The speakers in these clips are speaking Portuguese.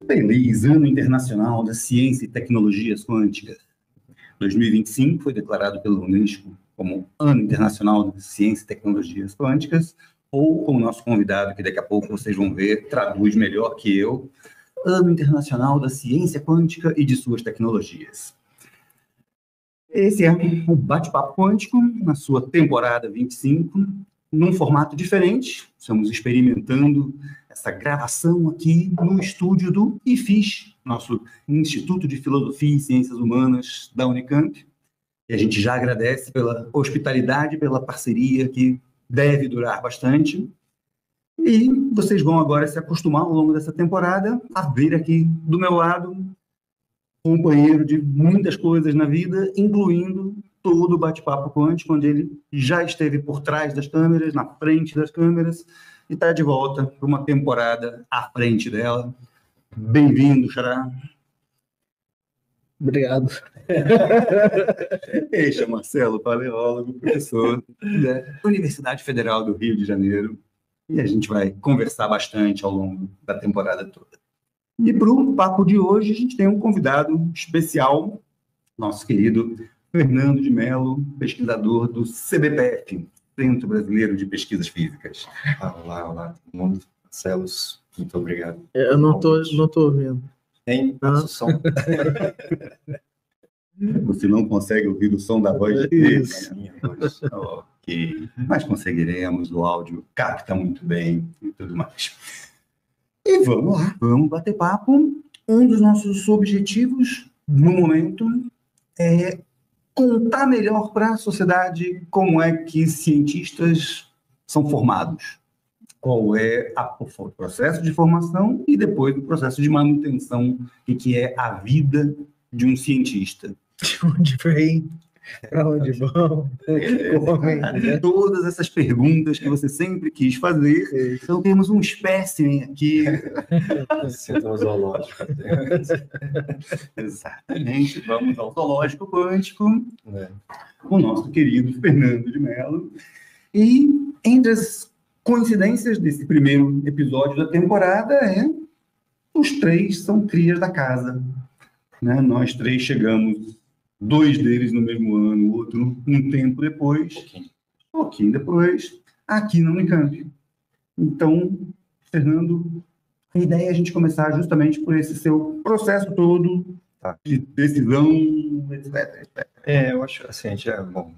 Feliz Ano Internacional da Ciência e Tecnologias Quânticas. 2025 foi declarado pela Unesco como Ano Internacional da Ciência e Tecnologias Quânticas, ou como nosso convidado, que daqui a pouco vocês vão ver, traduz melhor que eu, Ano Internacional da Ciência Quântica e de suas tecnologias. Esse é o Bate-Papo Quântico, na sua temporada 25, num formato diferente. Estamos experimentando essa gravação aqui no estúdio do IFIS, nosso Instituto de Filosofia e Ciências Humanas da Unicamp. E a gente já agradece pela hospitalidade, pela parceria que deve durar bastante. E vocês vão agora se acostumar ao longo dessa temporada a ver aqui do meu lado companheiro de muitas coisas na vida, incluindo todo o Bate-Papo Quântico, onde ele já esteve por trás das câmeras, na frente das câmeras, e está de volta para uma temporada à frente dela. Bem-vindo, Xará. Obrigado. Este é Marcelo, paleólogo, professor da Universidade Federal do Rio de Janeiro, e a gente vai conversar bastante ao longo da temporada toda. E para o papo de hoje, a gente tem um convidado especial, nosso querido Fernando de Mello, pesquisador do CBPF, Centro Brasileiro de Pesquisas Físicas. Olá, todo mundo. Marcelo, muito obrigado. Eu não tô ouvindo. Tem nosso som. Você não consegue ouvir o som da voz dele? Isso. Minha voz. Ok, mas conseguiremos, o áudio capta muito bem e tudo mais. E vamos lá, vamos bater papo. Um dos nossos objetivos, no momento, é contar melhor para a sociedade como é que cientistas são formados. Qual é o processo de formação e depois o processo de manutenção, que é a vida de um cientista. De onde vem? Para onde vão? Todas essas perguntas que você sempre quis fazer. Então temos um espécimen aqui. Sinto zoológico. Exatamente. Vamos ao zoológico quântico. Com o nosso querido Fernando de Mello. E entre as coincidências desse primeiro episódio da temporada os três são crias da casa. Né? Nós três chegamos, 2 deles no mesmo ano, o outro um tempo depois, pouquinho depois, aqui na Unicamp. Então, Fernando, a ideia é a gente começar justamente por esse seu processo todo de decisão, etc. Eu acho assim, a gente bom,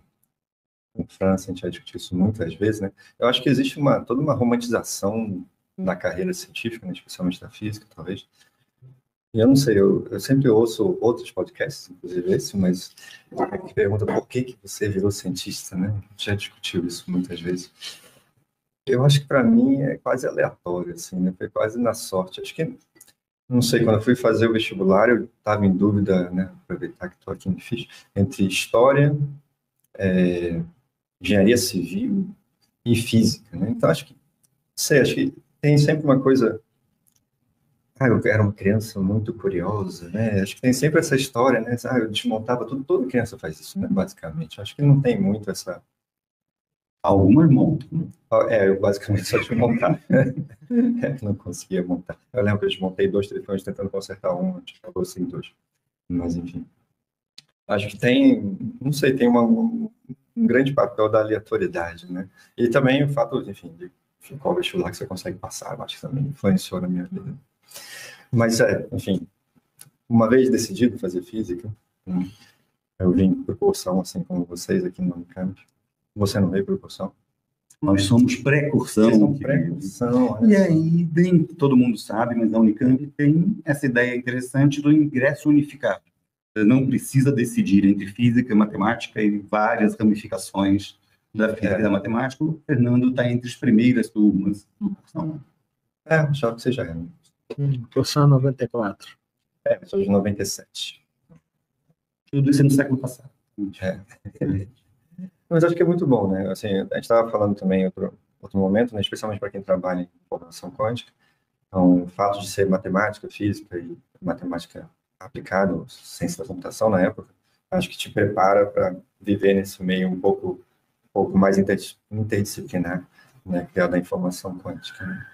em França a gente já discutiu isso muitas vezes, né? Eu acho que existe toda uma romantização da carreira científica, né? Especialmente da física, talvez. E eu não sei, eu sempre ouço outros podcasts, inclusive esse, mas que pergunta por que você virou cientista, né? A gente já discutiu isso muitas vezes. Eu acho que para mim é quase aleatório, assim, né? Foi quase na sorte. Acho que, não sei, quando eu fui fazer o vestibular, eu estava em dúvida, né? Aproveitar que estou aqui no FIS, entre história, engenharia civil e física, né? Então acho que, não sei, acho que tem sempre uma coisa. Eu era uma criança muito curiosa, né? Acho que tem sempre essa história, né? Eu desmontava tudo, toda criança faz isso, né? Basicamente. Acho que não tem muito essa. Algumas montam. Eu basicamente só desmontava. Não conseguia montar. Eu lembro que eu desmontei 2 telefones tentando consertar um, a gente acabou sem 2. Mas, enfim. Acho que tem, não sei, tem um grande papel da aleatoriedade, né? E também o fato, enfim, de qual vestibular que você consegue passar, acho que também influenciou na minha vida. Mas, enfim, uma vez decidido fazer física, eu vim por cursão, assim como vocês aqui no Unicamp. Você não veio por cursão? Nós somos pré-cursão. E aí, bem, todo mundo sabe, mas a Unicamp tem essa ideia interessante do ingresso unificado. Você não precisa decidir entre física e matemática e várias ramificações da física e da matemática. O Fernando está entre as primeiras turmas. Já que você já é. Cursão 94. Sou de 97. Tudo isso no século passado. Mas acho que é muito bom, né? Assim, a gente estava falando também em outro momento, né? Especialmente para quem trabalha em computação quântica. Então, o fato de ser matemática, física e matemática aplicada, ciência da computação na época, acho que te prepara para viver nesse meio um pouco mais interdisciplinar. né, criada a informação quântica, né?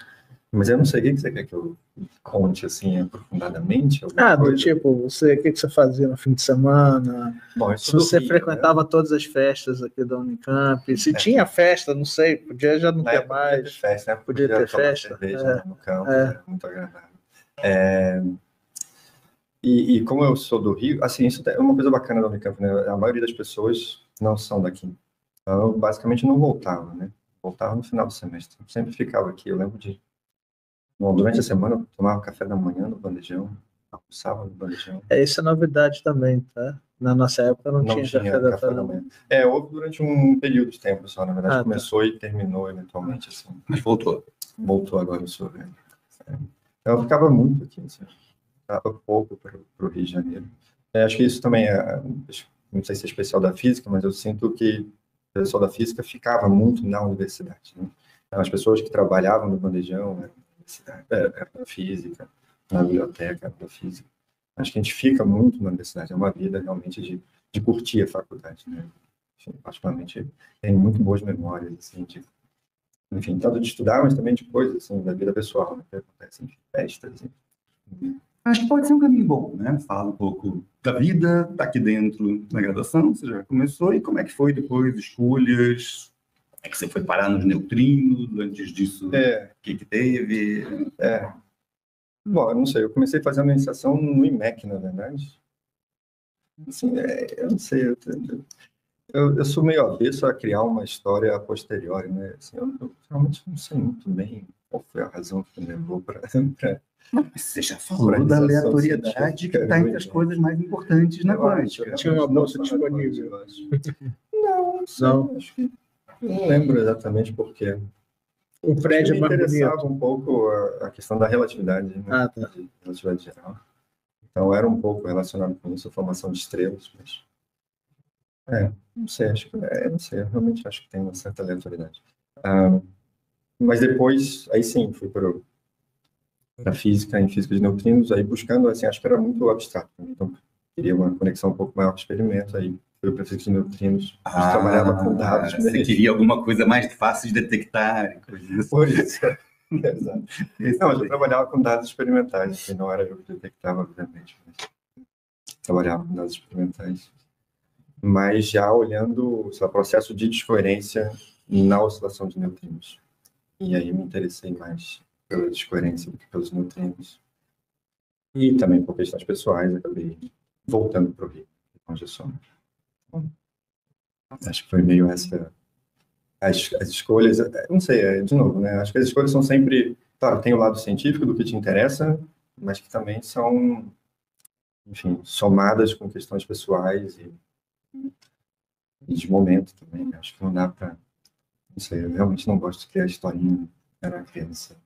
Mas eu não sei o que você quer que eu conte, assim, aprofundadamente, alguma Do coisa? tipo, o que você fazia no fim de semana? Bom, eu Se sou do você Rio, frequentava todas as festas aqui da Unicamp, se É. tinha festa, não sei, podia já não Na ter época podia ter mais. festa, né? Podia ter tomar festa, cerveja no campus, é. era muito agradável. E como eu sou do Rio, assim, isso é uma coisa bacana da Unicamp, né? A maioria das pessoas não são daqui. Então, eu basicamente não voltava, né? Voltava no final do semestre. Eu sempre ficava aqui. Eu lembro de... Bom, durante a semana, eu tomava café da manhã no bandejão, almoçava no bandejão. Isso é novidade também, tá? Na nossa época não tinha café da tarde. Houve durante um período de tempo só, na verdade, começou e terminou eventualmente, assim. Mas voltou. Voltou agora, eu sou velho. Então, eu ficava muito aqui, assim. Ficava pouco para o Rio de Janeiro. Acho que isso também não sei se é especial da física, mas eu sinto que o pessoal da física ficava muito na universidade, né? Então, as pessoas que trabalhavam no bandejão era da física, na biblioteca era da física. Acho que a gente fica muito na universidade, é uma vida realmente de curtir a faculdade, né? Particularmente, tem muito boas memórias, assim, enfim, tanto de estudar, mas também de coisas, assim, da vida pessoal, né, que acontecem, festas, assim. Acho que pode ser um caminho bom, né? Fala um pouco da vida, tá aqui dentro da graduação, você já começou, e como é que foi depois, escolhas, como é que você foi parar nos neutrinos, antes disso, o que teve? Bom, eu não sei, eu comecei fazendo iniciação no IMEC, na verdade. Assim, eu não sei, eu sou meio avesso a criar uma história a posteriori, né? Assim, eu realmente não sei muito bem qual foi a razão que me levou para... Mas você já falou da aleatoriedade que está entre as coisas mais importantes na quântica. Tinha uma bolsa disponível. Não. Acho que não lembro exatamente por quê. O prédio me é mais interessava bonito. um pouco a questão da relatividade, né? Tá. Relatividade geral. Então, era um pouco relacionado com isso, a formação de estrelas, mas... não sei, não sei, eu realmente acho que tem uma certa aleatoriedade. Mas depois, aí sim, fui para física, em física de neutrinos, aí buscando, assim, acho que era muito abstrato, né? Então, queria uma conexão um pouco maior com o experimento, aí fui para física de neutrinos, trabalhava com dados. Você queria alguma coisa mais fácil de detectar, coisas assim. Pois é. Exato. Não, eu trabalhava com dados experimentais, que não era eu que detectava, obviamente, mas trabalhava com dados experimentais. Mas já olhando o processo de descoerência na oscilação de neutrinos. E aí me interessei mais pela descoerência do que pelos neutrinos. E também por questões pessoais, acabei voltando para o Rio, onde eu sou. Acho que foi meio essa... As escolhas, não sei, de novo, né? Acho que as escolhas são sempre... Claro, tem o lado científico do que te interessa, mas que também são, enfim, somadas com questões pessoais e de momento também, né? Acho que não dá para... Não sei, eu realmente não gosto de criar historinha. Era criança.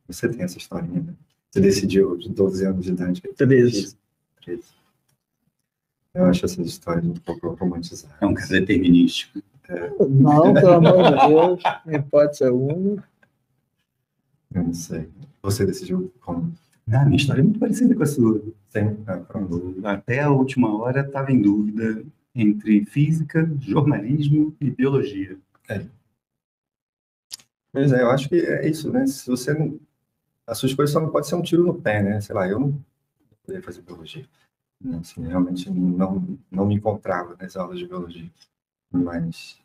Você tem essa historinha, né? Você decidiu de 12 anos de idade. 13. Eu acho essas histórias um pouco romantizadas. É um caso determinístico. Não, pelo amor de Deus, em hipótese alguma. Eu não sei. Você decidiu como? Minha história é muito parecida com a sua. Sim. Até a última hora estava em dúvida entre física, jornalismo e biologia. Pois é, eu acho que é isso, né? Se você não... A sua escolha só não pode ser um tiro no pé, né? Sei lá, eu não poderia fazer biologia. Assim, realmente não me encontrava nas aulas de biologia. Mas,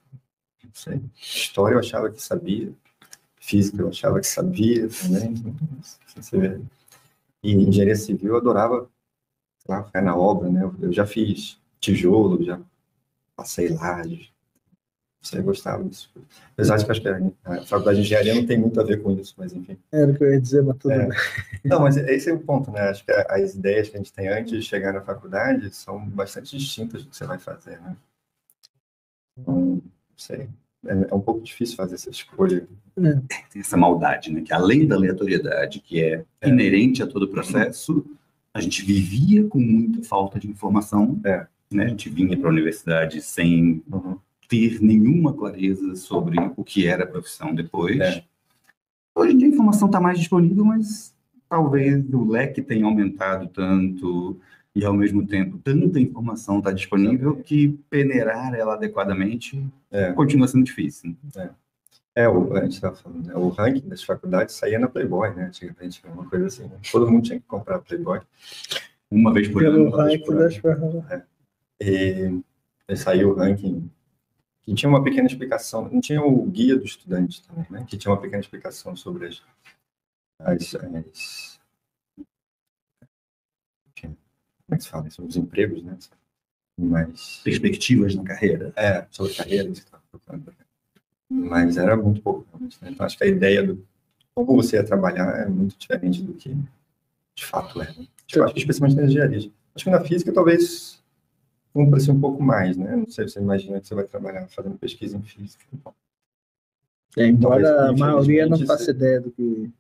não sei. História eu achava que sabia. Física eu achava que sabia também. Você vê. E engenharia civil eu adorava, sei lá, ficar na obra, né? Eu já fiz tijolo, já passei laje. Você gostava disso. Apesar de que acho que a faculdade de engenharia não tem muito a ver com isso, mas enfim. Era o que eu ia dizer, mas tudo bem. Não, mas esse é o ponto, né? Acho que as ideias que a gente tem antes de chegar na faculdade são bastante distintas do que você vai fazer, né? Então, não sei. É um pouco difícil fazer essa escolha. Tem essa maldade, né? Que além da aleatoriedade, que é inerente a todo o processo, a gente vivia com muita falta de informação, né? A gente vinha para a universidade sem ter nenhuma clareza sobre o que era a profissão depois. Hoje em dia a informação está mais disponível, mas talvez o leque tenha aumentado tanto e, ao mesmo tempo, tanta informação está disponível que peneirar ela adequadamente continua sendo difícil. A gente estava falando, né? O ranking das faculdades saía na Playboy, né? Antigamente, uma coisa assim, né? Todo mundo tinha que comprar Playboy. Uma vez por Pelo ano. ranking das faculdades. E saiu o ranking, que tinha uma pequena explicação. Não tinha o guia do estudante também, né? Que tinha uma pequena explicação sobre como é que se fala? Sobre os empregos, né? Mas, Perspectivas na carreira. sobre carreira, isso que estava procurando. Mas era muito pouco, realmente, né? Então, acho que a ideia do como você ia trabalhar é muito diferente do que de fato é. Né? Eu acho que especialmente na engenharia. Acho que na física talvez cumpra-se um pouco mais, né? Não sei se você imagina que você vai trabalhar fazendo pesquisa em física. Embora Talvez, a maioria não faça infelizmente, ideia do que...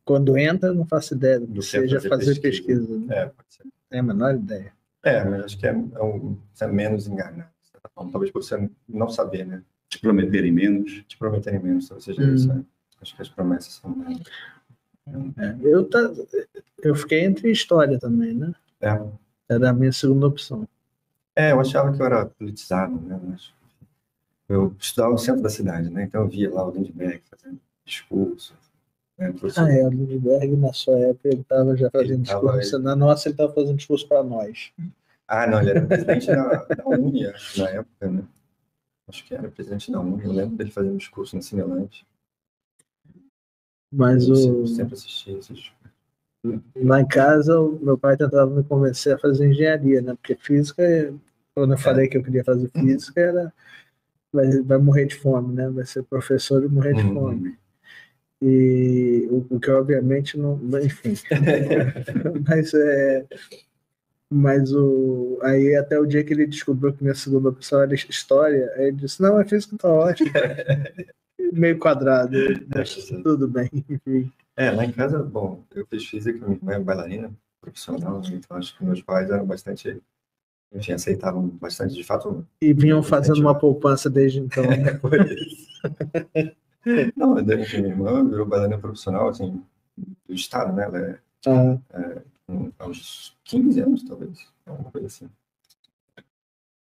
Quando entra, não faça ideia do que é seja fazer pesquisa. Né? Pode ser. Tem a menor ideia. Mas acho que é menos enganado. Talvez por você não saber, né? Te prometerem menos. Talvez seja isso. Né? Acho que as promessas são menos. Eu fiquei entre história também, né? Era a minha segunda opção. Eu achava que eu era politizado, né? Mas eu estudava no centro da cidade, né? Então eu via lá o Lindbergh fazendo discurso. Né? O Lindbergh, na sua época, ele estava já fazendo discurso. Na nossa, ele estava fazendo discurso para nós. Não, ele era presidente da Uni, acho, na época, né? Acho que era presidente da Uni. Eu lembro dele fazendo discurso na Cinelândia. Mas eu sempre assisti esses. Lá em casa, o meu pai tentava me convencer a fazer engenharia, né? Porque física, quando eu falei que eu queria fazer física, era vai morrer de fome, né? Vai ser professor e morrer de fome. E o que obviamente não, enfim. Aí até o dia que ele descobriu que minha segunda opção era história, aí ele disse, não, a física tá ótimo. Meio quadrado. Tudo bem, enfim. Lá em casa, bom, eu fiz física, minha mãe é bailarina profissional, então acho que meus pais eram bastante, enfim, aceitavam bastante, de fato. E vinham fazendo uma poupança desde então. Por isso. Não, enfim, minha irmã virou bailarina profissional, assim, do estado, né? Ela há uns 15 anos, talvez, alguma coisa assim.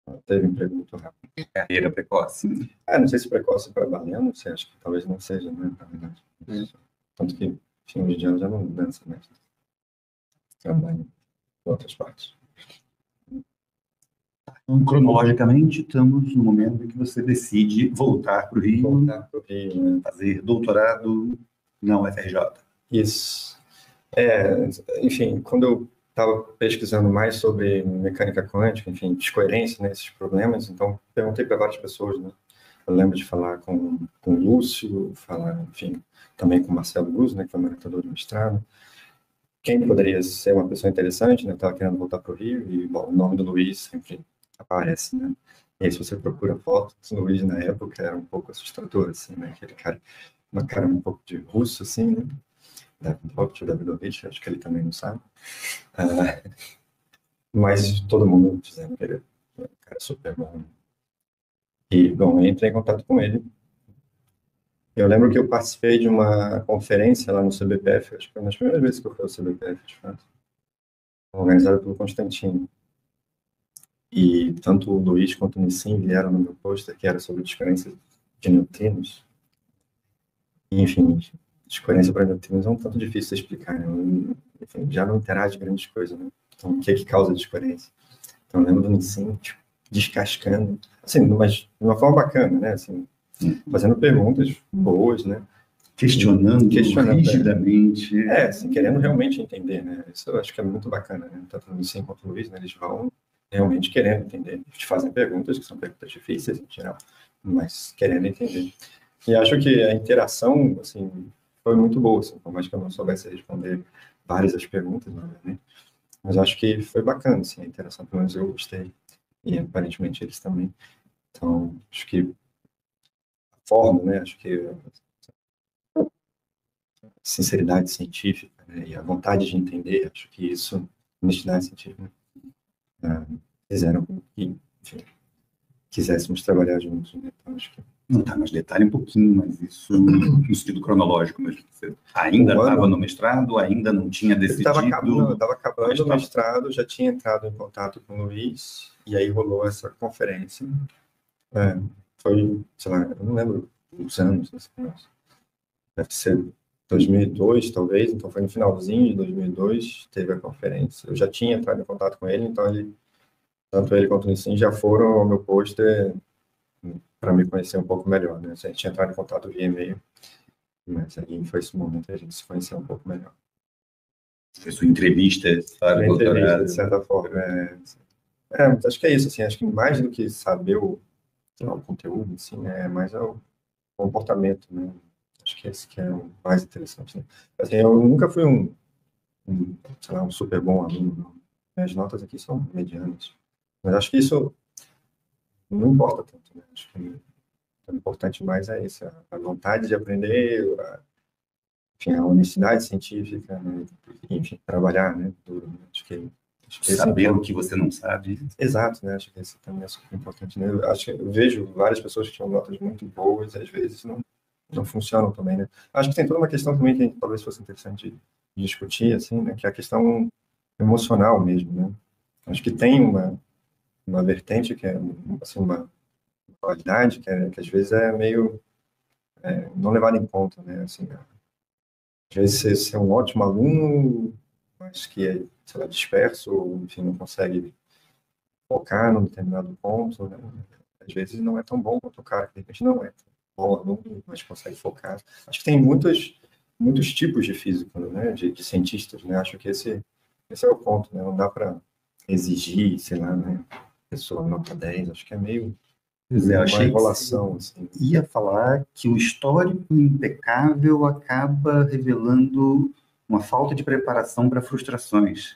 Ela teve um emprego muito rápido. Carreira precoce. Não sei se precoce para bailarina, não sei, acho que talvez não seja, né, na verdade. Tanto que, enfim, hoje em dia ela já não dança mais. Trabalha em outras partes. Então, cronologicamente, estamos no momento em que você decide voltar para o Rio, né? Fazer doutorado na UFRJ. Isso. Enfim, quando eu estava pesquisando mais sobre mecânica quântica, enfim, descoerência, né, esses problemas, então perguntei para várias pessoas, né? Eu lembro de falar com o Lúcio, enfim, também com o Marcelo Guzzo, né, que foi meu orientador de mestrado. Quem poderia ser uma pessoa interessante, né? Eu estava querendo voltar para o Rio e, bom, o nome do Luiz sempre aparece, né? E aí, se você procura fotos do Luiz na época, era um pouco assustador, assim, né? Aquele cara, uma cara um pouco de russo, assim, né? Davidovich, acho que ele também não sabe. Mas todo mundo dizendo que ele é um cara super bom. E, bom, eu entrei em contato com ele. Eu lembro que eu participei de uma conferência lá no CBPF, acho que foi uma das primeiras vezes que eu fui ao CBPF, de fato, organizada pelo Constantino. E tanto o Luiz quanto o Nissim vieram no meu pôster, que era sobre descoerência de neutrinos. E, enfim, descoerência para neutrinos é um tanto difícil de explicar, né? Enfim, já não interage grandes coisas, né? Então, o que é que causa descoerência? Então, eu lembro do Nissim, tipo, descascando, assim, de uma forma bacana, né? Assim, fazendo perguntas boas, né? Questionando rigidamente. Assim, querendo realmente entender, né? Isso eu acho que é muito bacana, né? Tanto o Nissim quanto o Luiz, né? Eles vão realmente querendo entender. Eles te fazem perguntas, que são perguntas difíceis, em geral, mas querendo entender. E acho que a interação, assim, foi muito boa, assim, por mais que eu não soubesse responder várias das perguntas, né? Mas acho que foi bacana, assim, a interação, pelo menos eu gostei. E aparentemente eles também. Então, acho que a forma, né? Acho que a sinceridade científica, né? E a vontade de entender, acho que isso, honestidade científica, fizeram com que, enfim, quiséssemos trabalhar juntos, né? Então, acho que... Não, tá, mas detalhe um pouquinho, mas isso no sentido cronológico mesmo. Você ainda estava no mestrado, ainda não tinha decidido... Estava acabando o mestrado, já tinha entrado em contato com o Luiz, e aí rolou essa conferência. Foi, sei lá, eu não lembro uns anos, assim, deve ser 2002, talvez, então foi no finalzinho de 2002, teve a conferência. Eu já tinha entrado em contato com ele, então tanto ele quanto o Nissin já foram ao meu pôster para me conhecer um pouco melhor, né? A gente tinha entrado em contato via e-mail, mas aí foi esse momento que a gente se conheceu um pouco melhor. Foi sua entrevista para o doutorado. De certa forma. Acho que é isso, assim, acho que mais do que saber sei lá, o conteúdo, assim, né, é mais o comportamento, né? Acho que esse que é o mais interessante, né? Assim, eu nunca fui sei lá, um super bom aluno, não. As notas aqui são medianas, mas acho que isso não importa tanto, né? Acho que o importante mais é isso, a vontade de aprender, enfim, a honestidade científica, né? Enfim, trabalhar, né? Duro, né? Acho que saber o que você não sabe. Exato, né? Acho que esse também é super importante, né? Acho que eu vejo várias pessoas que tinham notas muito boas e às vezes não funcionam também, né? Acho que tem toda uma questão também que talvez fosse interessante de discutir, assim, né? Que é a questão emocional mesmo, né? Acho que tem uma vertente que é, assim, uma qualidade que às vezes é meio não levada em conta, né? Assim, às vezes você é um ótimo aluno, mas que é, sei lá, disperso, ou, enfim, não consegue focar num determinado ponto, né? Às vezes não é tão bom quanto o cara que de repente não é tão bom aluno, mas consegue focar. Acho que tem muitos tipos de físico, né? De cientistas, né? Acho que esse é o ponto, né? Não dá para exigir, sei lá, né? Pessoa nota 10, acho que é meio uma enrolação. Assim. Ia falar que o histórico impecável acaba revelando uma falta de preparação para frustrações.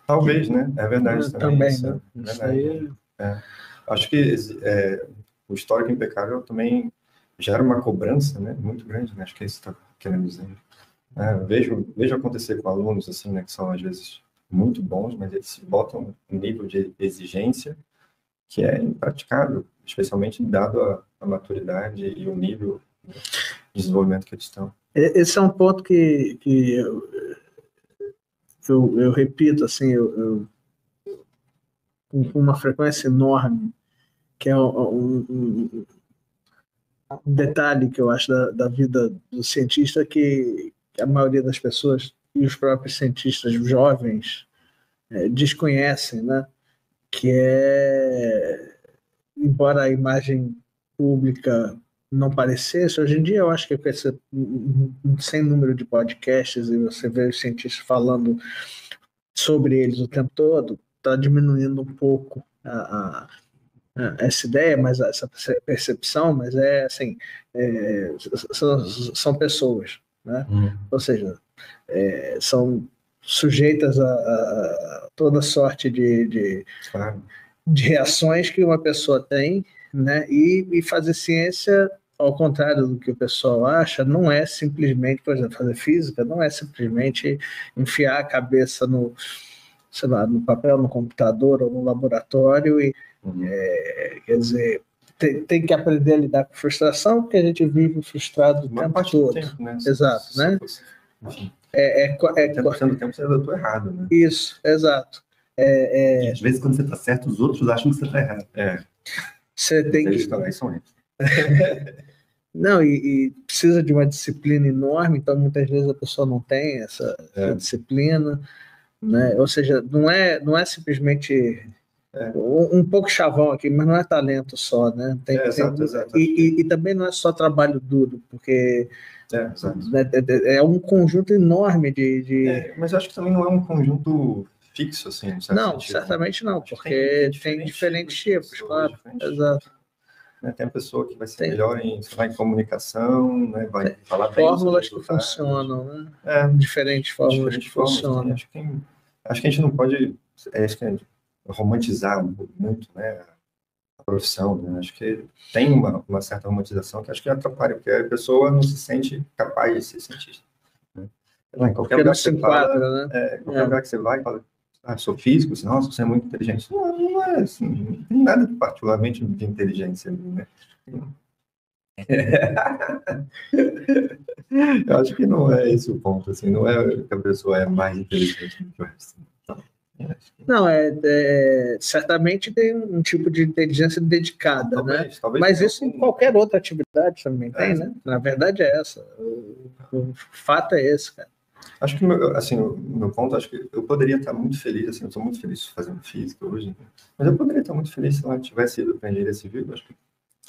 Talvez, né? É verdade também. Isso, né? Isso aí Acho que o histórico impecável também gera uma cobrança, né? Muito grande, né? Acho que é isso que está querendo dizer. Vejo acontecer com alunos, assim, né? Que são, às vezes, muito bons, mas eles botam um nível de exigência que é impraticável, especialmente dado a maturidade e o nível de desenvolvimento que eles estão. Esse é um ponto que eu repito, assim, com uma frequência enorme, que é um detalhe que eu acho da vida do cientista que a maioria das pessoas e os próprios cientistas jovens desconhecem, né? Que é, embora a imagem pública não parecesse, hoje em dia eu acho que com esse sem número de podcasts e você vê os cientistas falando sobre eles o tempo todo, está diminuindo um pouco essa ideia, mas essa percepção, mas é assim, são pessoas, né? Ou seja, são sujeitas a toda sorte de reações que uma pessoa tem, né? E fazer ciência, ao contrário do que o pessoal acha, não é simplesmente, por exemplo, fazer física, não é simplesmente enfiar a cabeça sei lá, no papel, no computador ou no laboratório e, quer dizer, tem que aprender a lidar com frustração, porque a gente vive frustrado o tempo todo. Tempo, né? Exato, né? Enfim. 100% do tempo você eu tô errado, né? Isso, exato. E às vezes, quando você está certo, os outros acham que você está errado. Você tem Eles também são eles. Não, e precisa de uma disciplina enorme, então muitas vezes a pessoa não tem essa disciplina, né? Ou seja, não é simplesmente um pouco chavão aqui, mas não é talento só, né? Exato. E também não é só trabalho duro, porque exato. É um conjunto enorme de... mas eu acho que também não é um conjunto fixo, assim, no certo Não, sentido, certamente não, porque tem diferentes tipos, claro. Exato. Tem a pessoa que vai ser melhor em comunicação, né? Vai falar bem fórmulas que funcionam, né? Diferentes fórmulas que funcionam. Acho que a gente não pode romantizar muito, né, a profissão, né? Acho que tem uma certa romantização que acho que atrapalha, porque a pessoa não se sente capaz de ser cientista. Né? Em qualquer lugar que você fala, né? Qualquer lugar que você vai, fala, sou físico, assim, nossa, você é muito inteligente. Não é assim, não tem nada particularmente de inteligência, né? Eu acho que não é esse o ponto, assim, não é que a pessoa é mais inteligente do que o resto. Não, certamente tem um tipo de inteligência dedicada, né? Talvez Mas isso em qualquer outra atividade também tem, né? sim. Na verdade é essa. O fato é esse, cara. Acho que, o meu ponto, acho que eu poderia estar muito feliz, assim, eu estou muito feliz fazendo física hoje, né? Mas eu poderia estar muito feliz se eu tivesse ido para engenharia civil, acho que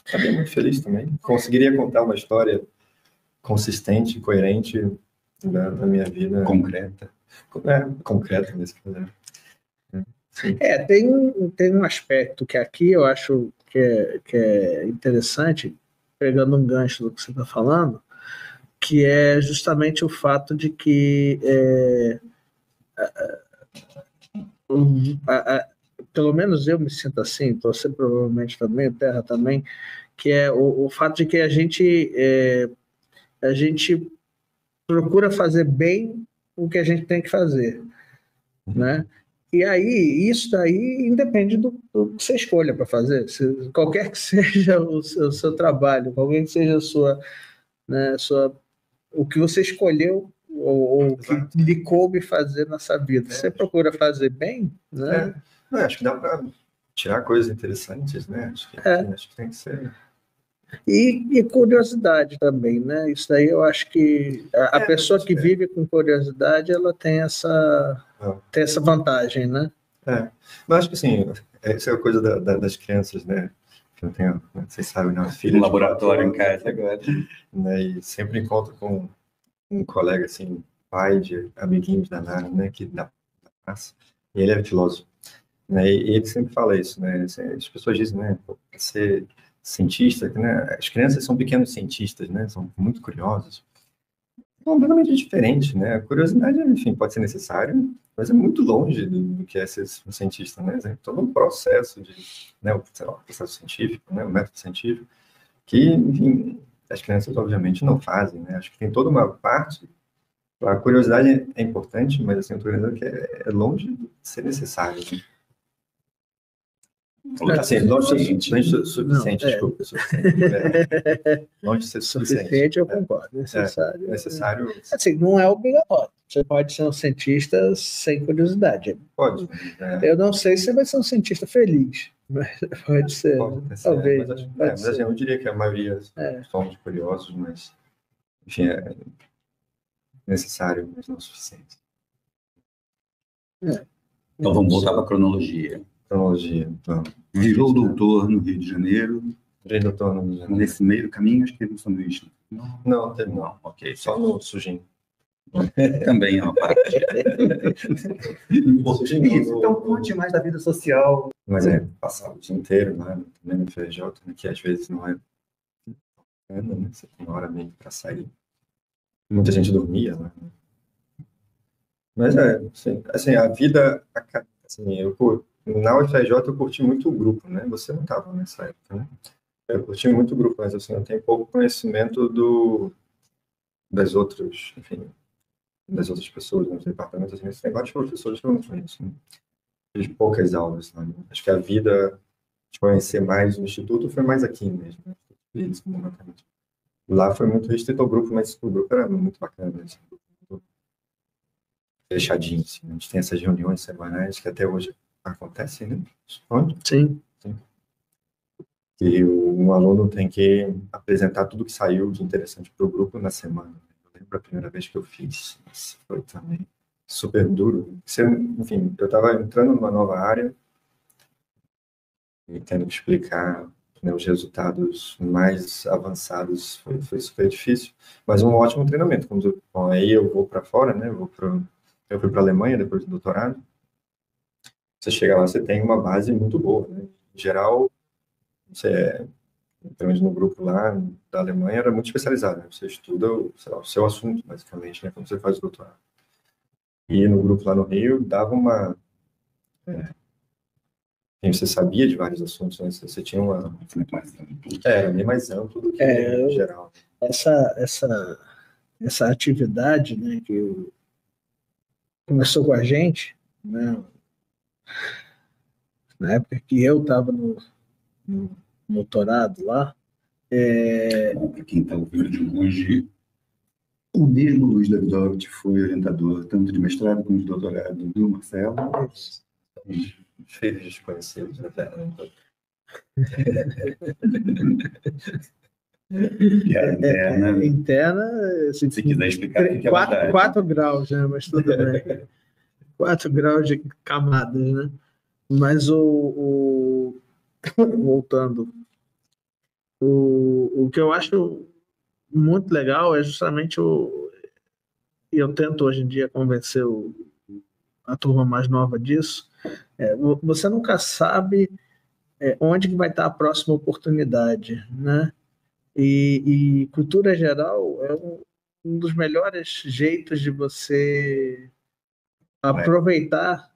estaria muito feliz também. Conseguiria contar uma história consistente, coerente da minha vida. Concreta. Concreta mesmo. Né? Tem um aspecto que aqui eu acho que é interessante, pegando um gancho do que você está falando, que é justamente o fato de que pelo menos eu me sinto assim, você provavelmente também, o Terra também, que é o fato de que a gente procura fazer bem o que a gente tem que fazer, né? E aí, isso daí independe do que você escolha para fazer. Qualquer que seja o seu trabalho, qualquer que seja o que você escolheu ou que lhe coube fazer nessa vida. Você procura fazer bem, né? Acho que dá para tirar coisas interessantes, né? Acho que tem que ser... E curiosidade também, né? Isso daí eu acho que a pessoa que vive com curiosidade, ela tem essa vantagem, né? Mas acho que assim, essa é a coisa das crianças, né? Que eu tenho, vocês sabem, uma filha um laboratório em casa agora. Né? E sempre encontro com um colega, assim, pai de amiguinhos da Nara, né? Que da praça, e ele é filósofo. Né? E ele sempre fala isso, né? As pessoas dizem, né? Para ser cientista, né? As crianças são pequenos cientistas, né? São muito curiosos. É completamente diferente, né? A curiosidade, enfim, pode ser necessária, mas é muito longe do que é ser um cientista, né? É todo um processo né? O processo científico, né? O método científico, que, enfim, as crianças obviamente não fazem, né? Acho que tem toda uma parte. A curiosidade é importante, mas assim, a curiosidade é longe de ser necessário, né? Assim, longe de ser suficiente, desculpa. Longe de ser suficiente, eu concordo. Necessário. Necessário. Assim, não é obrigatório. Você pode ser um cientista sem curiosidade. Pode. Eu não sei se você vai ser um cientista feliz, mas pode ser. Talvez. Mas assim, eu diria que a maioria somos curiosos, mas enfim, é necessário, mas não suficiente. Então vamos voltar para a cronologia. Então. Virou doutor no Rio de Janeiro. Virei doutor no Rio de Janeiro. Nesse meio do caminho, acho que teve um sanduíche. Não, teve não. Ok, só no sujinho. Também é uma parte. Então conte mais da vida social. Mas passava o dia inteiro lá, também no FRJ, né, que às vezes não é... né, você tem uma hora meio para sair. Muita gente dormia lá. Né? Mas assim, a vida... Assim, na UFRJ eu curti muito o grupo, né? Você não estava nessa época, né? Eu curti muito o grupo, mas assim, eu tenho pouco conhecimento das outras, enfim, das outras pessoas nos departamentos. Assim, tem vários professores que eu não conheço, né? Fiz poucas aulas, né? Acho que a vida de conhecer mais o Instituto foi mais aqui mesmo, né? Lá foi muito restrito ao grupo, mas o grupo era muito bacana, assim, muito fechadinho, assim. A gente tem essas reuniões semanais que até hoje acontecem, né? Onde? Sim. Que um aluno tem que apresentar tudo que saiu de interessante para o grupo na semana. Eu lembro a primeira vez que eu fiz, foi também super duro. Enfim, eu estava entrando numa nova área e tendo que explicar, né, os resultados mais avançados, foi super difícil, mas um ótimo treinamento. Bom, aí eu vou para fora, né? Eu fui para a Alemanha depois do doutorado. Você chega lá, você tem uma base muito boa, né? Em geral, pelo menos no grupo lá da Alemanha, era muito especializado, né? Você estuda o seu assunto, basicamente, né? Quando você faz o doutorado. E no grupo lá no Rio, dava uma... você sabia de vários assuntos, né? Você tinha uma... Era bem mais amplo do que em geral. Essa atividade, né, que começou com a gente, né? Na época que eu estava no doutorado lá. Para quem está ouvindo de longe, O mesmo Luiz Davidovich foi orientador tanto de mestrado como de doutorado do Marcelo. Filhos desconhecidos, né? Interna, assim, se quiser explicar, fique à vontade. 4 graus, né? Mas tudo bem. 4 graus de camadas, né? Mas voltando, o que eu acho muito legal é justamente e eu tento hoje em dia convencer a turma mais nova disso, você nunca sabe onde que vai estar a próxima oportunidade, né? E cultura geral é um dos melhores jeitos de você aproveitar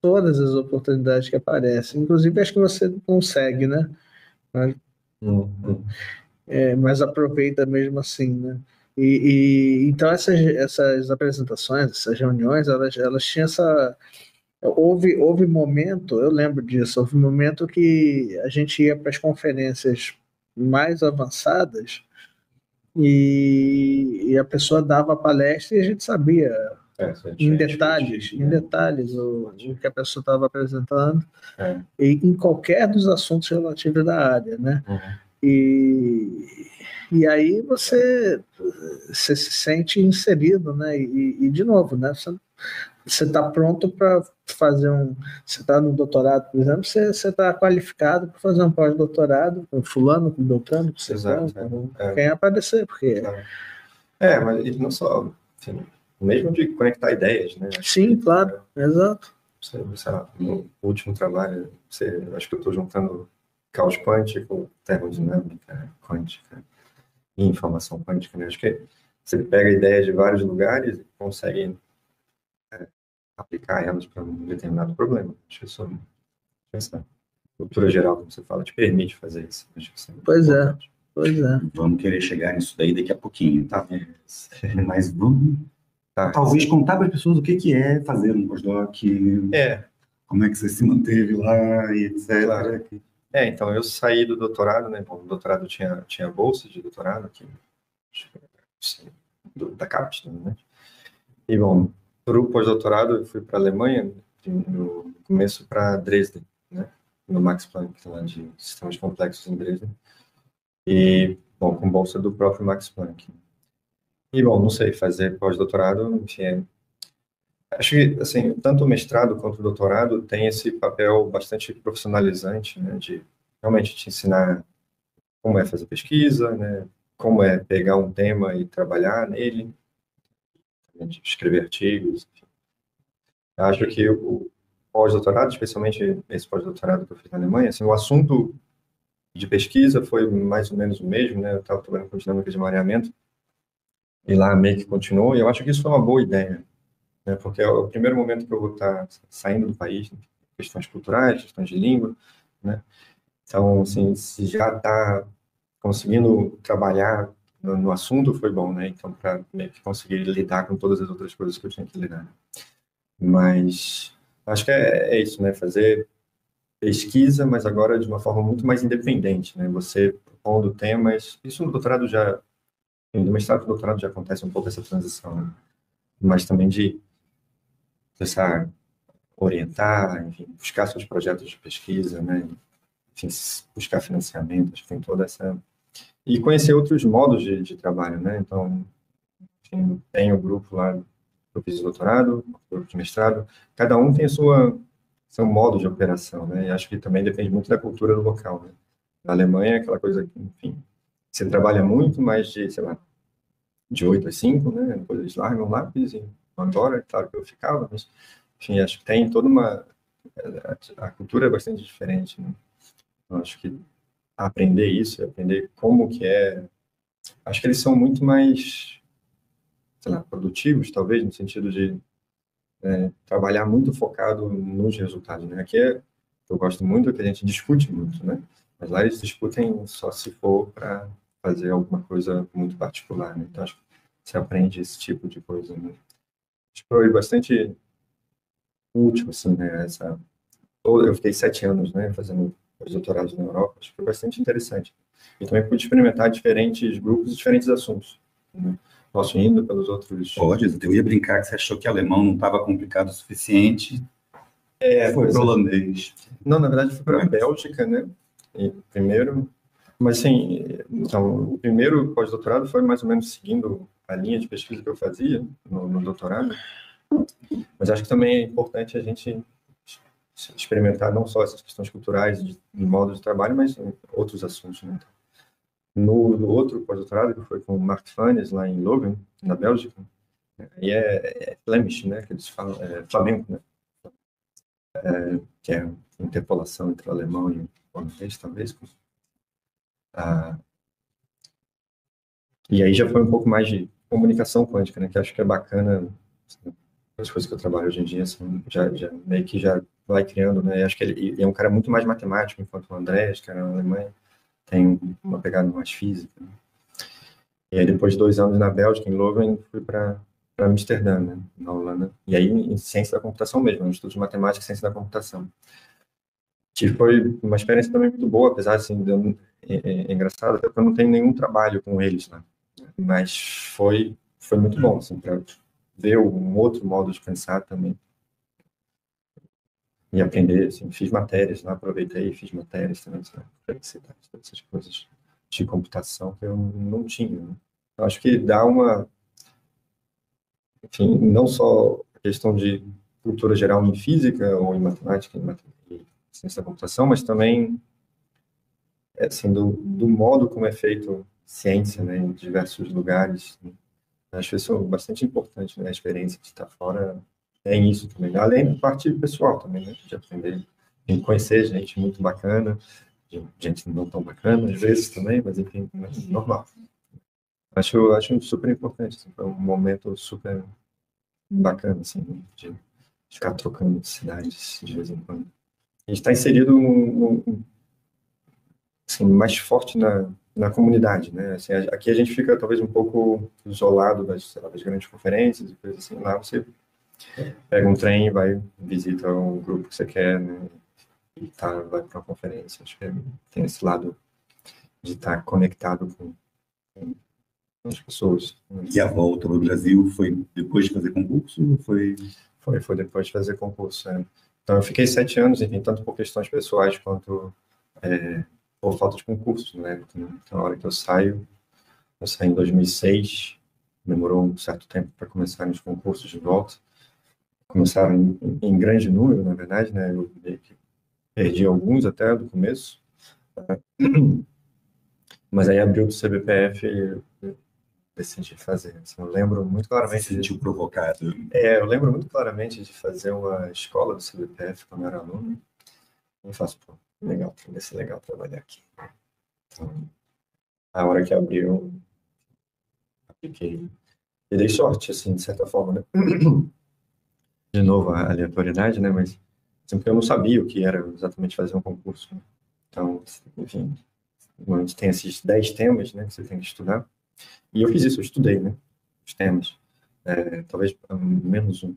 todas as oportunidades que aparecem. Inclusive, acho que você consegue, né? Mas aproveita mesmo assim, né? Então essas apresentações, essas reuniões, elas tinham essa... Houve momento, eu lembro disso, houve momento que a gente ia para as conferências mais avançadas e a pessoa dava a palestra e a gente sabia em detalhes o que a pessoa estava apresentando, e em qualquer dos assuntos relativos da área, né? E aí você se sente inserido, né? E de novo, né? Você está pronto para fazer você está no doutorado, por exemplo, você está qualificado para fazer um pós-doutorado com fulano, com Beltrano, com quem aparecer, porque... Mas não só, assim, mesmo de conectar ideias, né? Sim, claro, exato. Sei lá, no último trabalho, acho que eu estou juntando caos quântico, termodinâmica, quântica e informação quântica, né? Acho que você pega ideias de vários lugares e consegue aplicar elas para um determinado problema. Acho que isso essa cultura geral, como você fala, te permite fazer isso. Acho que isso Pois importante. é. Vamos querer chegar nisso daí daqui a pouquinho, tá? Mas vamos talvez contar para as pessoas o que é fazer um pós-doc, como é que você se manteve lá e etc. Claro. Então, eu saí do doutorado, né? Bom, o doutorado tinha bolsa de doutorado aqui, da CAPES, né? E, bom, para o pós-doutorado, eu fui para a Alemanha, no começo para Dresden, né? No Max Planck, lá de sistemas complexos em Dresden. E, bom, com bolsa do próprio Max Planck. E, bom, não sei, fazer pós-doutorado, enfim, acho que, assim, tanto o mestrado quanto o doutorado tem esse papel bastante profissionalizante, né, de realmente te ensinar como é fazer pesquisa, né, como é pegar um tema e trabalhar nele, escrever artigos, enfim. Acho que o pós-doutorado, especialmente esse pós-doutorado que eu fiz na Alemanha, assim, o assunto de pesquisa foi mais ou menos o mesmo, né, eu estava trabalhando com dinâmica de mareamento, e lá meio que continuou, e eu acho que isso foi uma boa ideia, né, porque é o primeiro momento que eu vou estar saindo do país, né, questões culturais, questões de língua, né, então, assim, se já está conseguindo trabalhar no assunto, foi bom, né, então, para meio que conseguir lidar com todas as outras coisas que eu tinha que lidar. Mas acho que é isso, né, fazer pesquisa, mas agora de uma forma muito mais independente, né, você propondo temas, isso no doutorado no mestrado e no doutorado já acontece um pouco essa transição, né, mas também de começar a orientar, enfim, buscar seus projetos de pesquisa, né, enfim, buscar financiamento, acho que tem toda essa... E conhecer outros modos de trabalho, né, então, enfim, tem o grupo lá, eu fiz o doutorado, o grupo de mestrado, cada um tem seu modo de operação, né, e acho que também depende muito da cultura do local, né. Na Alemanha, aquela coisa que, enfim, você trabalha muito mais de, sei lá, de 8 às 5, né, depois eles largam o lápis e vão embora, claro que eu ficava, mas, enfim, acho que tem toda a cultura é bastante diferente, né, então acho que aprender isso, aprender como que é, acho que eles são muito mais, sei lá, produtivos, talvez, no sentido de trabalhar muito focado nos resultados, né? Aqui eu gosto muito que a gente discute muito, né? Mas lá eles discutem só se for para fazer alguma coisa muito particular, né? Então acho que você aprende esse tipo de coisa, né? Acho que foi bastante útil, assim, né? Eu fiquei 7 anos, né? Fazendo os doutorados na Europa, acho que foi bastante interessante. E também pude experimentar diferentes grupos e diferentes assuntos, né? Posso ir indo pelos outros? Pode, eu ia brincar que você achou que alemão não estava complicado o suficiente. Foi Pois para é. o holandês. Não, na verdade, fui para a Bélgica, né? E primeiro, mas assim, então, o primeiro pós-doutorado foi mais ou menos seguindo a linha de pesquisa que eu fazia no doutorado. Mas acho que também é importante a gente experimentar não só essas questões culturais de modo de trabalho, mas outros assuntos, né? No outro pós-doutorado, que foi com o Mark Fannes, lá em Leuven, na Bélgica, e é Flemish, né? Que eles falam, flamenco, né? Que é interpolação entre o alemão e o holandês, talvez. E aí já foi um pouco mais de comunicação quântica, né? Que acho que é bacana, assim, as coisas que eu trabalho hoje em dia, assim, já meio que já vai criando, né? E acho que ele é um cara muito mais matemático, enquanto o Andrés, que era na Alemanha, tem uma pegada mais física, né? E aí, depois de 2 anos na Bélgica, em Leuven, fui para Amsterdã, né? Na Holanda. E aí, em ciência da computação mesmo, estudos de matemática e ciência da computação. Foi uma experiência também muito boa, apesar assim, de é engraçado, até porque eu não tenho nenhum trabalho com eles, né? Mas foi muito bom, assim, para ver um outro modo de pensar também. E aprender, assim, fiz matérias lá, aproveitei e fiz matérias também, né? Essas coisas de computação que eu não tinha, né? Eu acho que dá uma, enfim, não só a questão de cultura geral em física ou em matemática, em ciência da computação, mas também assim, do modo como é feito ciência, né, em diversos lugares, né? Acho isso bastante importante, né, a experiência de estar fora tem isso também, além da parte pessoal também, né, de aprender, de conhecer gente muito bacana, gente não tão bacana às vezes também, mas enfim, normal. Acho super importante, assim, foi um momento super bacana, assim, de ficar trocando de cidades de vez em quando. A gente está inserido assim, mais forte na comunidade, né? Assim, aqui a gente fica talvez um pouco isolado das grandes conferências e coisas assim. Lá você pega um trem, vai, visita um grupo que você quer, né? E vai para uma conferência. Acho que tem esse lado de estar conectado com as pessoas. E a volta ao Brasil foi depois de fazer concurso? Foi depois de fazer concurso, né? Então, eu fiquei 7 anos, enfim, tanto por questões pessoais quanto por falta de concurso, né? Então, na hora que eu saí em 2006, demorou um certo tempo para começar os concursos de volta. Começaram em grande número, na verdade, né? Eu perdi alguns até do começo. Mas aí abriu o CBPF e eu decidi fazer. Assim, eu lembro muito claramente. Se sentiu provocado? Eu lembro muito claramente de fazer uma escola do CBPF quando eu era aluno. E eu faço, pô, legal, vai ser legal trabalhar aqui. Então, a hora que abriu, apliquei. E dei sorte, assim, de certa forma, né? De novo, a aleatoriedade, né? Mas sempre eu não sabia o que era exatamente fazer um concurso. Então, enfim, a gente tem esses 10 temas, né? Que você tem que estudar. E eu fiz isso, eu estudei, né? Os temas. Talvez menos um.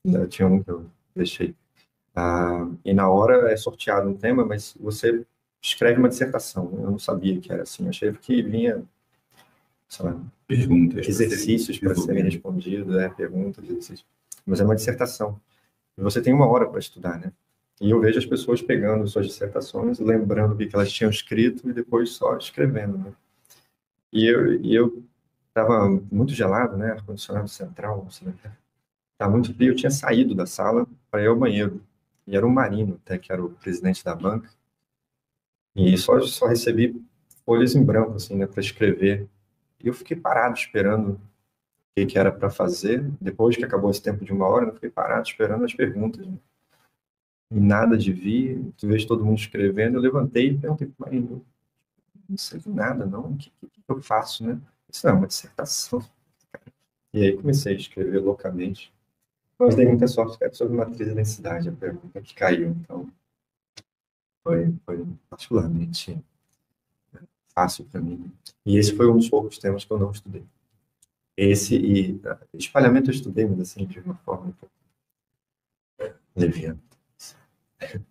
Eu tinha um que eu deixei. E na hora é sorteado um tema, mas você escreve uma dissertação. Eu não sabia que era assim. Eu achei que vinha, sei lá, perguntas, exercícios para serem respondidos, perguntas, exercícios. Mas é uma dissertação. E você tem 1 hora para estudar, né? E eu vejo as pessoas pegando suas dissertações, lembrando o que elas tinham escrito e depois só escrevendo, né? E eu estava muito gelado, né? Ar-condicionado central, assim, tá muito frio. Eu tinha saído da sala para ir ao banheiro. E era o Marino, até que era o presidente da banca. E só recebi folhas em branco, assim, né, para escrever. E eu fiquei parado esperando o que era para fazer. Depois que acabou esse tempo de 1 hora, eu fiquei parado esperando as perguntas, né? E nada de vir. Tu vês todo mundo escrevendo. Eu levantei e perguntei para o Marino: não sei nada, não. O que eu faço, né? Isso não é uma dissertação. E aí comecei a escrever loucamente. Mas dei muita sorte, que era sobre matriz de densidade, a pergunta que caiu. Então, foi particularmente fácil para mim. E esse foi um dos poucos temas que eu não estudei. Esse e espalhamento eu estudei, mas assim, de uma forma um pouco leviana.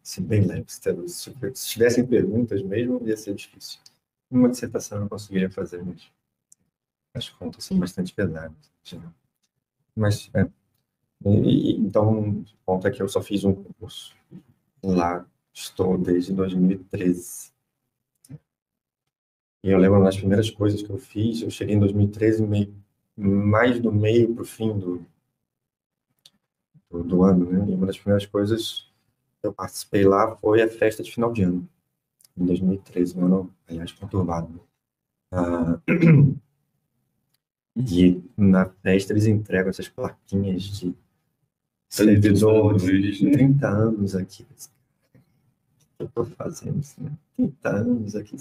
Assim, bem leve. Se tivessem perguntas mesmo, ia ser difícil. Uma dissertação eu não conseguiria fazer mesmo. as contas são bastante pesadas. Mas, então, o ponto é que eu só fiz um curso. Lá estou desde 2013. E eu lembro das primeiras coisas que eu fiz, eu cheguei em 2013, mais do meio para o fim do ano, né? E uma das primeiras coisas que eu participei lá foi a festa de final de ano, em 2013, um ano, aliás, conturbado. E na festa eles entregam essas plaquinhas de servidor de 30 anos aqui. O que eu estou fazendo? Assim, 30 anos aqui,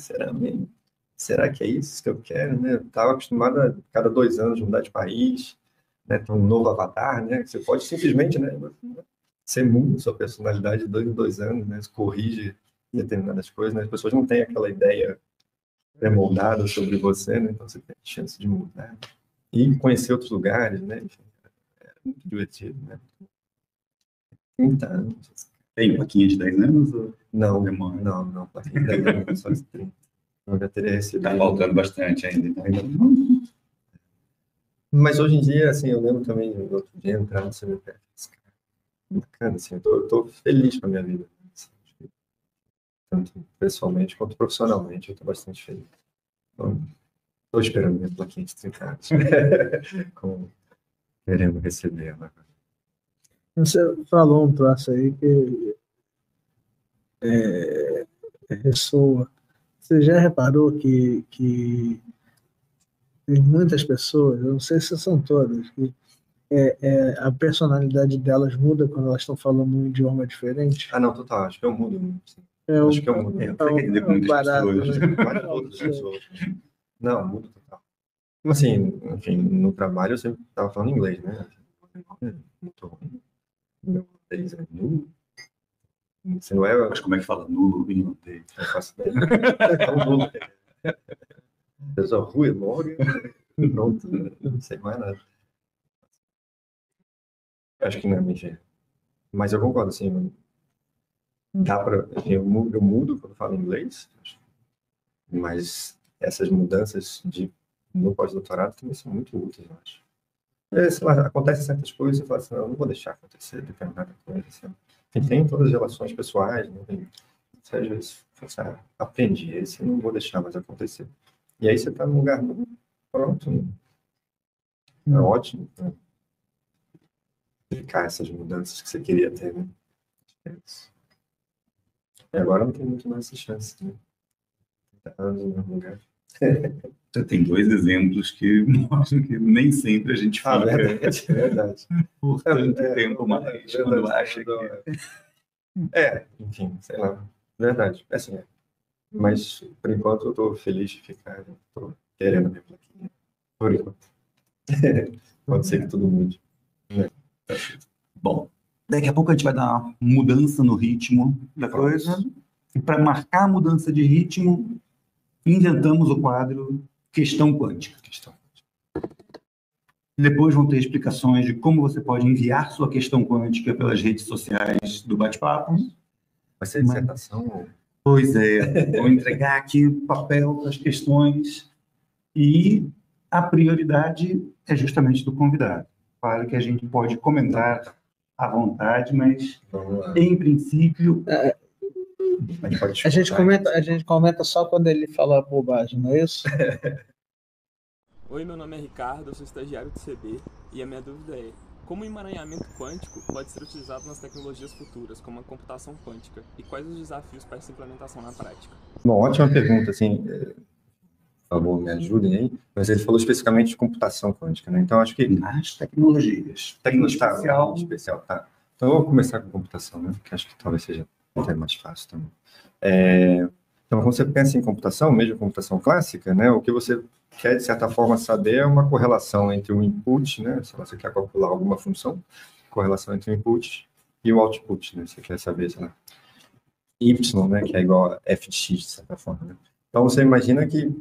será que é isso que eu quero? Né? Eu estava acostumado a cada 2 anos mudar de país, né? Ter um novo avatar, né? Você pode simplesmente, né? Você muda sua personalidade de 2 em 2 anos, né? Você corrige determinadas coisas, né? As pessoas não têm aquela ideia pré-moldada sobre você, né? Então você tem chance de mudar. E conhecer outros lugares, né? Enfim, era muito divertido, né? 30 anos. Tem plaquinha de 10 anos? Ou... Não, plaquinha de 10 anos, só de 30. Eu já teria recebido. Tá faltando bastante ainda. Mas hoje em dia, assim, eu lembro também do outro dia entrar no CNPF. Bacana, assim, eu tô feliz com a minha vida. Assim, tanto pessoalmente quanto profissionalmente, eu tô bastante feliz. Então, tô esperando minha plaquinha de 30 anos. Querendo receber ela. Você falou um troço aí que ressoa. Você já reparou que tem muitas pessoas, eu não sei se são todas, que a personalidade delas muda quando elas estão falando um idioma diferente? Ah, não, total, acho que eu mudo muito. Acho que eu mudo. Você quer dizer com muitas barato, pessoas. né? Quase todas as pessoas. Não, mudo total. Assim, enfim, no trabalho eu sempre estava falando inglês, né? Muito ruim. Meu inglês é nulo. Você não é... Mas como é que fala nulo em inglês? Eu faço ideia. É tão nulo. Eu sou Rui Morgan. Pronto, não sei mais nada. Acho que não é mentira. Mas eu concordo, assim, dá pra... Eu mudo quando falo inglês, mas essas mudanças no pós-doutorado também são muito úteis, eu acho. Sei lá, acontecem certas coisas e você fala assim, não vou deixar acontecer determinada coisa. Assim. E tem todas as relações pessoais, né? Você às vezes fala assim, aprendi esse, não vou deixar mais acontecer. E aí você está num lugar pronto, né? É ótimo para aplicar essas mudanças que você queria ter, né? E agora não tem muito mais essa chance, né? 30 anos no mesmo lugar. Você tem 2 exemplos que mostram que nem sempre a gente fica verdade. por tanto tempo mais quando acha que... enfim, sei lá. Verdade, assim, Mas, por enquanto, eu estou feliz de ficar. Estou querendo a minha plaquinha. Por enquanto. Pode ser que tudo mude. Né? Bom, daqui a pouco a gente vai dar uma mudança no ritmo da coisa. E para marcar a mudança de ritmo, inventamos o quadro Questão Quântica. Depois vão ter explicações de como você pode enviar sua questão quântica pelas redes sociais do Bate-Papo. Vai ser dissertação? Pois é, vou entregar aqui o papel das questões e a prioridade é justamente do convidado. Claro que a gente pode comentar à vontade, mas em princípio... A gente comenta só quando ele fala bobagem, não é isso? Oi, meu nome é Ricardo, eu sou estagiário do CB e a minha dúvida é: como o emaranhamento quântico pode ser utilizado nas tecnologias futuras, como a computação quântica, e quais os desafios para essa implementação na prática? Bom, ótima pergunta, assim, por favor, me ajudem aí, mas ele falou especificamente de computação quântica, né? Então, acho que... Nas tecnologias. Tecnologia especial, tá. Então, eu vou começar com computação, né? Que acho que talvez seja até mais fácil também. Então, quando você pensa em computação, mesmo computação clássica, né? O que você quer, de certa forma, saber é uma correlação entre o input, né? Se você quer calcular alguma função, correlação entre o input e o output, né? Você quer saber, sei lá, y, né? Que é igual a f de x, de certa forma, né? Então, você imagina que,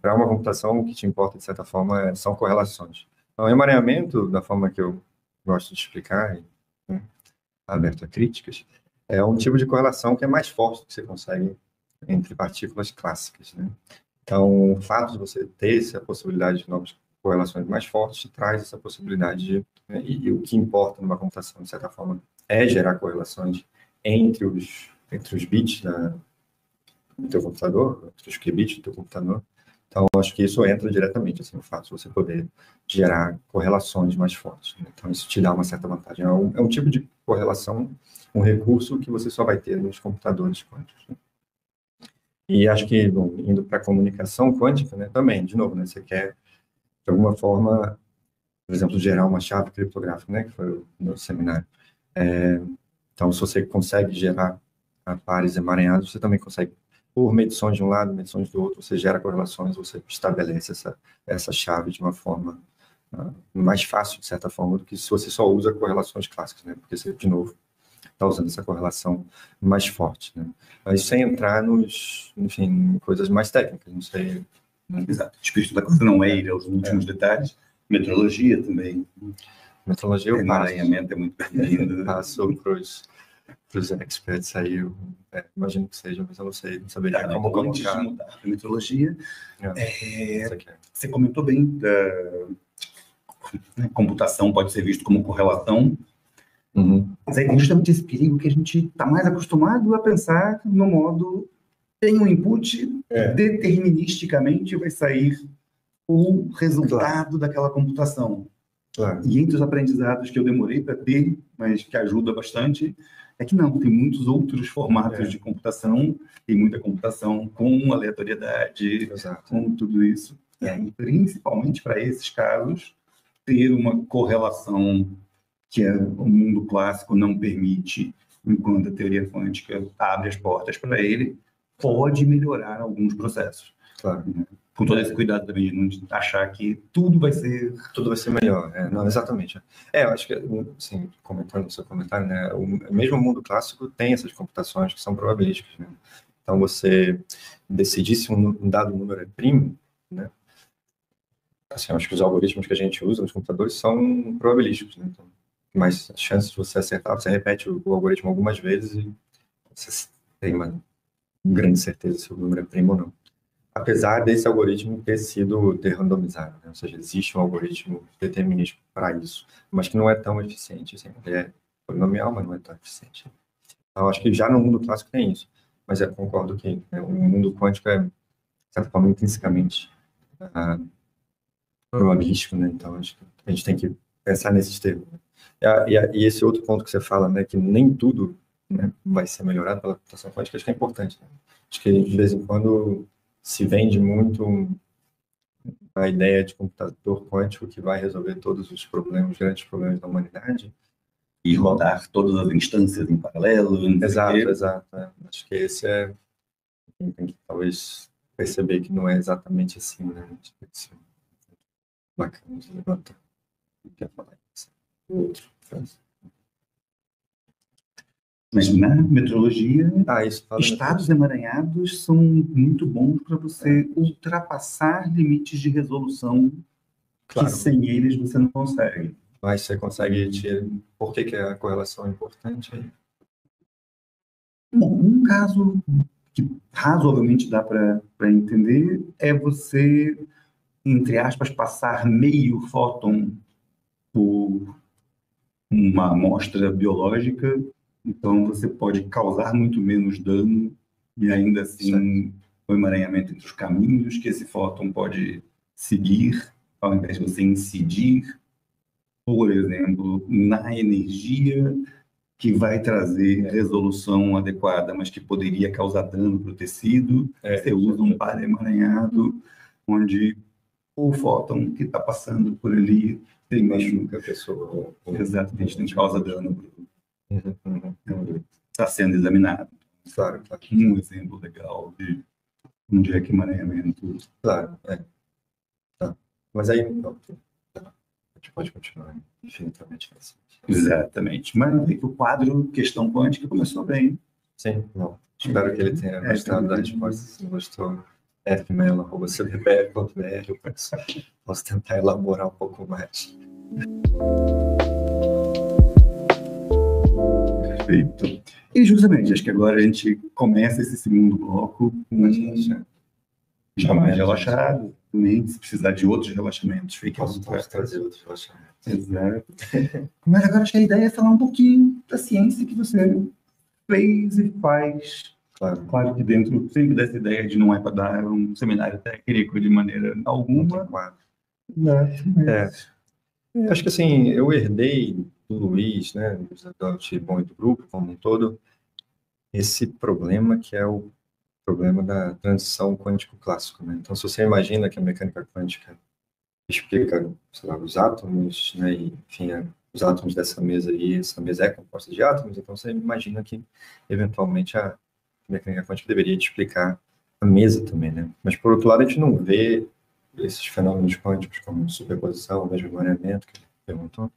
para uma computação, o que te importa, de certa forma, são correlações. Então, o emaranhamento, da forma que eu gosto de explicar, né? Aberto a críticas, é um tipo de correlação que é mais forte do que você consegue entre partículas clássicas, né? Então, o fato de você ter essa possibilidade de novas correlações mais fortes traz essa possibilidade de, né, e o que importa numa computação, de certa forma, é gerar correlações entre os bits do teu computador, entre os qubits do teu computador. Então, acho que isso entra diretamente, assim, o fato de você poder gerar correlações mais fortes, né? Então, isso te dá uma certa vantagem. É um tipo de correlação, um recurso que você só vai ter nos computadores quânticos, né? E acho que, bom, indo para a comunicação quântica, né, também, de novo, né, você quer, de alguma forma, por exemplo, gerar uma chave criptográfica, né, que foi o meu seminário. Então, se você consegue gerar pares emaranhados, você também consegue, por medições de um lado, medições do outro, você gera correlações, você estabelece essa chave de uma forma mais fácil, de certa forma, do que se você só usa correlações clássicas, né, porque você, de novo, está usando essa correlação mais forte, né? Mas sem entrar enfim, coisas mais técnicas, não sei. Exato. O espírito da coisa não é ir aos últimos detalhes. Metrologia também. Metrologia, o emaranhamento é muito bem-vindo. Passo para os experts aí, imagino que seja, mas eu não sei, não saberia como colocar. Antes de mudar para metrologia, você comentou bem da computação pode ser visto como correlação. Mas é justamente esse perigo que a gente está mais acostumado a pensar no modo tem um input, deterministicamente vai sair o resultado daquela computação. Claro. E entre os aprendizados que eu demorei para ter, mas que ajuda bastante, é que não, tem muitos outros formatos de computação, tem muita computação com aleatoriedade, com tudo isso. E principalmente para esses casos, ter uma correlação que o mundo clássico não permite, enquanto a teoria quântica abre as portas para ele, pode melhorar alguns processos. Claro. Com todo esse cuidado também de não achar que tudo vai ser melhor. Não, exatamente. Eu acho que, assim, comentando o seu comentário, né, mesmo o mundo clássico tem essas computações que são probabilísticas, né? Então, você decidir se um dado número é primo, né? Assim, acho que os algoritmos que a gente usa nos computadores são probabilísticos, né? Então, mas as chances de você acertar, você repete o algoritmo algumas vezes e você tem uma grande certeza se o número é primo ou não. Apesar desse algoritmo ter randomizado, né? Ou seja, existe um algoritmo determinístico para isso, mas que não é tão eficiente. Assim, ele é polinomial, mas não é tão eficiente. Então, acho que já no mundo clássico tem isso, mas eu concordo que o mundo quântico é, de certa forma, intrinsecamente probabilístico, né? Então, acho que a gente tem que pensar nesses termos. E esse outro ponto que você fala, né, que nem tudo, né, vai ser melhorado pela computação quântica, acho que é importante, né? Acho que, de vez em quando, se vende muito a ideia de computador quântico que vai resolver todos os problemas, grandes problemas da humanidade. E rodar todas as instâncias em paralelo. Exato. Acho que esse tem que, talvez, perceber que não é exatamente assim, né? Bacana de levantar. Quer falar isso? Mas na metrologia, estados metrologia. emaranhados são muito bons para você ultrapassar limites de resolução que sem eles você não consegue. Mas você consegue tirar. Por que a correlação é importante aí? Bom, um caso que razoavelmente dá para entender é você, entre aspas, passar meio fóton por uma amostra biológica. Então, você pode causar muito menos dano e ainda assim o emaranhamento entre os caminhos que esse fóton pode seguir, ao invés de você incidir, por exemplo, na energia que vai trazer resolução adequada, mas que poderia causar dano para o tecido. Você usa um par emaranhado, onde o fóton que está passando por ali tem machuca a pessoa. Exatamente, não causa dano. Está sendo examinado. Claro. Um exemplo legal de um jack emaranhamento. Claro, Tá. Mas aí, não, a gente pode continuar infinitamente assim. Exatamente. Mas o quadro Questão Quântica começou bem. Sim, bom. Espero que ele tenha gostado da resposta. Se não gostou, fmail@cbpr.br, eu posso tentar elaborar um pouco mais. Perfeito. E justamente, acho que agora a gente começa esse segundo bloco jamais relaxado, também, se precisar de outros relaxamentos, fique à Posso vontade. trazer outros relaxamentos. Exato. Mas agora acho que a ideia é falar um pouquinho da ciência que você fez e faz. Claro. Claro que dentro sempre dessa ideia de não é para dar um seminário técnico de maneira Não tem alguma, quadro. né? Mas, Acho que assim, eu herdei do Luiz, né, do Tibon e do grupo como um todo, esse problema que é o problema da transição quântico-clássico, né? Então, se você imagina que a mecânica quântica explica, sei lá, os átomos, né, e, enfim, os átomos dessa mesa aí, essa mesa é composta de átomos, então você imagina que, eventualmente, a mecânica quântica deveria te explicar a mesa também, né? Mas, por outro lado, a gente não vê esses fenômenos quânticos como superposição, desmemoriamento, que ele perguntou,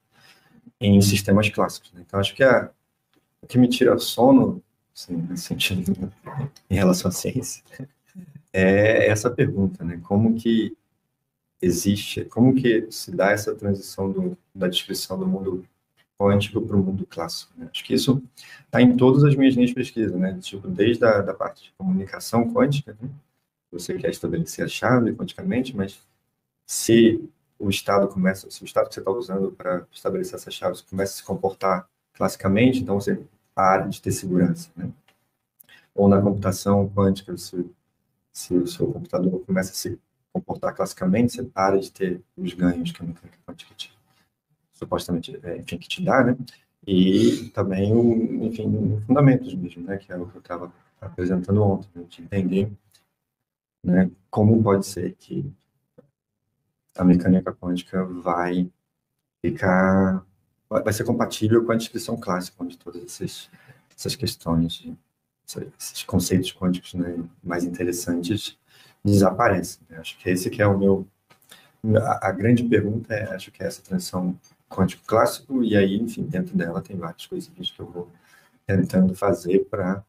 em sistemas clássicos, né? Então, acho que o que me tira sono, assim, nesse sentido, em relação à ciência, é essa pergunta, né? Como que existe, como que se dá essa transição da descrição do mundo quântico para o mundo clássico, né? Acho que isso está em todas as minhas linhas de pesquisa, né? Tipo, desde da parte de comunicação quântica, né? Você quer estabelecer a chave quanticamente, mas se o estado que você está usando para estabelecer essa chave começa a se comportar classicamente, então você para de ter segurança, né? Ou na computação quântica, se o seu computador começa a se comportar classicamente, você para de ter os ganhos que a mecânica quântica supostamente enfim, que te dá, né? E também, enfim, fundamentos mesmo, né? Que é o que eu estava apresentando ontem, né? De entender, né, como pode ser que a mecânica quântica vai ser compatível com a descrição clássica de todas essas questões, esses conceitos quânticos, né, mais interessantes desaparecem, né? Acho que esse que é a grande pergunta acho que é essa transição quântico clássico, e aí, enfim, dentro dela tem várias coisinhas que eu vou tentando fazer para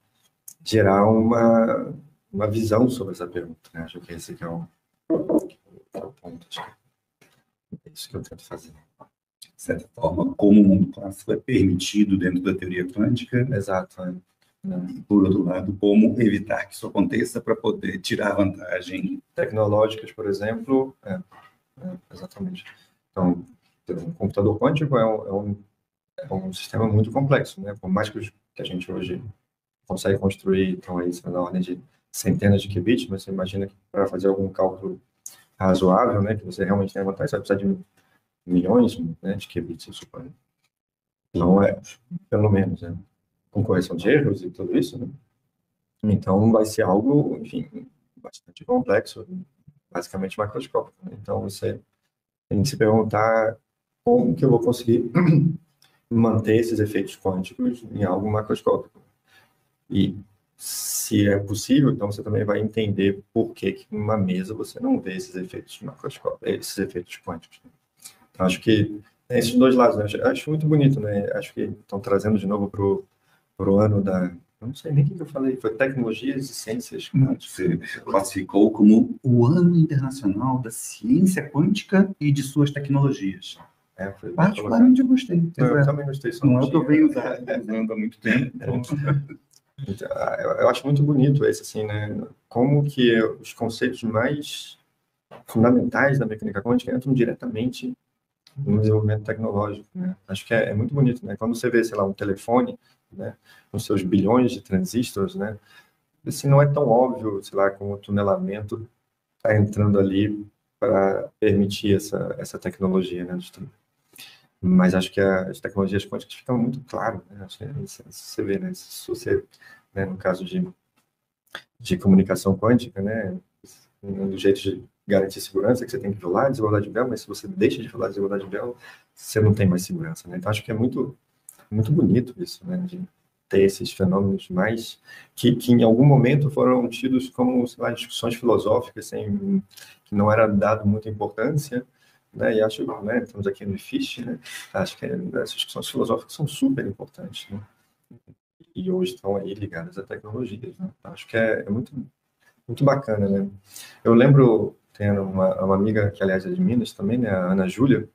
gerar uma visão sobre essa pergunta, né? Acho que esse que é o ponto, acho que é isso que eu tento fazer. de certa forma, como o mundo clássico é permitido dentro da teoria quântica, Exato. por outro lado, como evitar que isso aconteça para poder tirar vantagem. Tecnológicas, por exemplo, exatamente. Então, um computador quântico é um sistema muito complexo, né? Por mais que a gente hoje consegue construir, então aí na ordem de centenas de qubits, mas você imagina que para fazer algum cálculo razoável, né, que você realmente tenha vantagem, você vai precisar de milhões, né, de qubits, eu suponho. Então, pelo menos, né, com correção de erros e tudo isso, né? Então, vai ser algo, enfim, bastante complexo, basicamente macroscópico, né? Então, você tem que se perguntar como que eu vou conseguir manter esses efeitos quânticos em algo macroscópico. E se é possível, então você também vai entender por que numa mesa você não vê esses efeitos macroscópicos, esses efeitos quânticos. Então, acho que tem esses dois lados, né? Acho muito bonito, né? Acho que estão trazendo de novo para o ano da... Eu não sei nem o que eu falei, foi tecnologias e ciências quânticas. Você classificou como o Ano Internacional da Ciência Quântica e de suas tecnologias. Foi Particularmente eu gostei. Eu também gostei. Não é o que eu venho usando há muito tempo. Eu acho muito bonito esse, assim, né? Como que os conceitos mais fundamentais da mecânica quântica entram diretamente no desenvolvimento tecnológico, né? Acho que é muito bonito, né? Quando você vê, sei lá, um telefone, né, com seus bilhões de transistores, né? Assim, não é tão óbvio, sei lá, como o tunelamento está entrando ali para permitir essa tecnologia, né? Mas acho que as tecnologias quânticas ficam muito claras, né? Acho que você vê, né? Se você, né, no caso de comunicação quântica, né, um dos jeitos de garantir segurança é que você tem que violar a desigualdade de Bell, mas se você deixa de violar a desigualdade de Bell, você não tem mais segurança, né? Então, acho que é muito, muito bonito isso, né? De ter esses fenômenos mais que em algum momento foram tidos como, sei lá, discussões filosóficas, assim, que não era dado muita importância, né? E acho, né, estamos aqui no IFISH, né? Acho que essas discussões filosóficas são super importantes, né? E hoje estão aí ligadas a tecnologias, né? Acho que é muito, muito bacana, né? Eu lembro, tendo uma amiga que, aliás, é de Minas também, né? A Ana Júlia,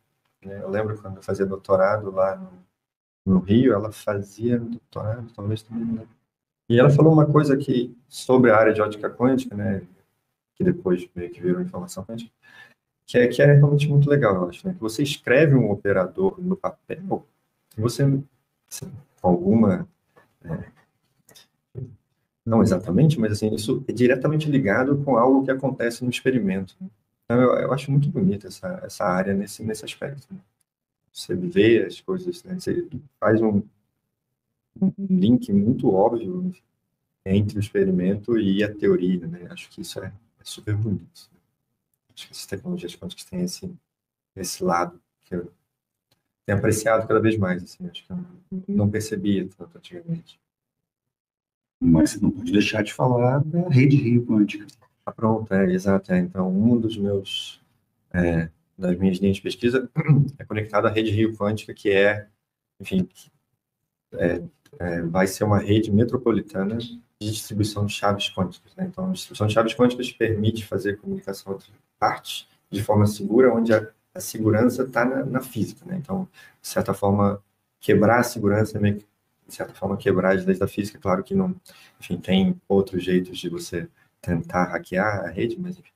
né? Eu lembro quando eu fazia doutorado lá no Rio, ela fazia doutorado, talvez também, né? E ela falou uma coisa sobre a área de ótica quântica, né? que depois meio que virou informação quântica, que é realmente muito legal, eu acho, né? Que você escreve um operador no papel, você, assim, com alguma... não exatamente, mas assim, isso é diretamente ligado com algo que acontece no experimento. Então, eu acho muito bonita essa área nesse aspecto, né? Você vê as coisas, né? Você faz um link muito óbvio entre o experimento e a teoria, né? Acho que isso é super bonito. Acho que essas tecnologias quânticas têm esse lado que eu tenho apreciado cada vez mais, assim. Acho que eu não percebia tanto antigamente. Mas você não pode deixar de falar da rede Rio Quântica. Ah, pronto, exato. Então, das minhas linhas de pesquisa é conectado à rede Rio Quântica, que enfim, vai ser uma rede metropolitana de distribuição de chaves quânticas, né? Então, a distribuição de chaves quânticas permite fazer comunicação entre partes de forma segura, onde a segurança está na física, né? Então, de certa forma, quebrar a segurança, de certa forma, quebrar as leis da física. Claro que não, enfim, tem outros jeitos de você tentar hackear a rede, mas enfim.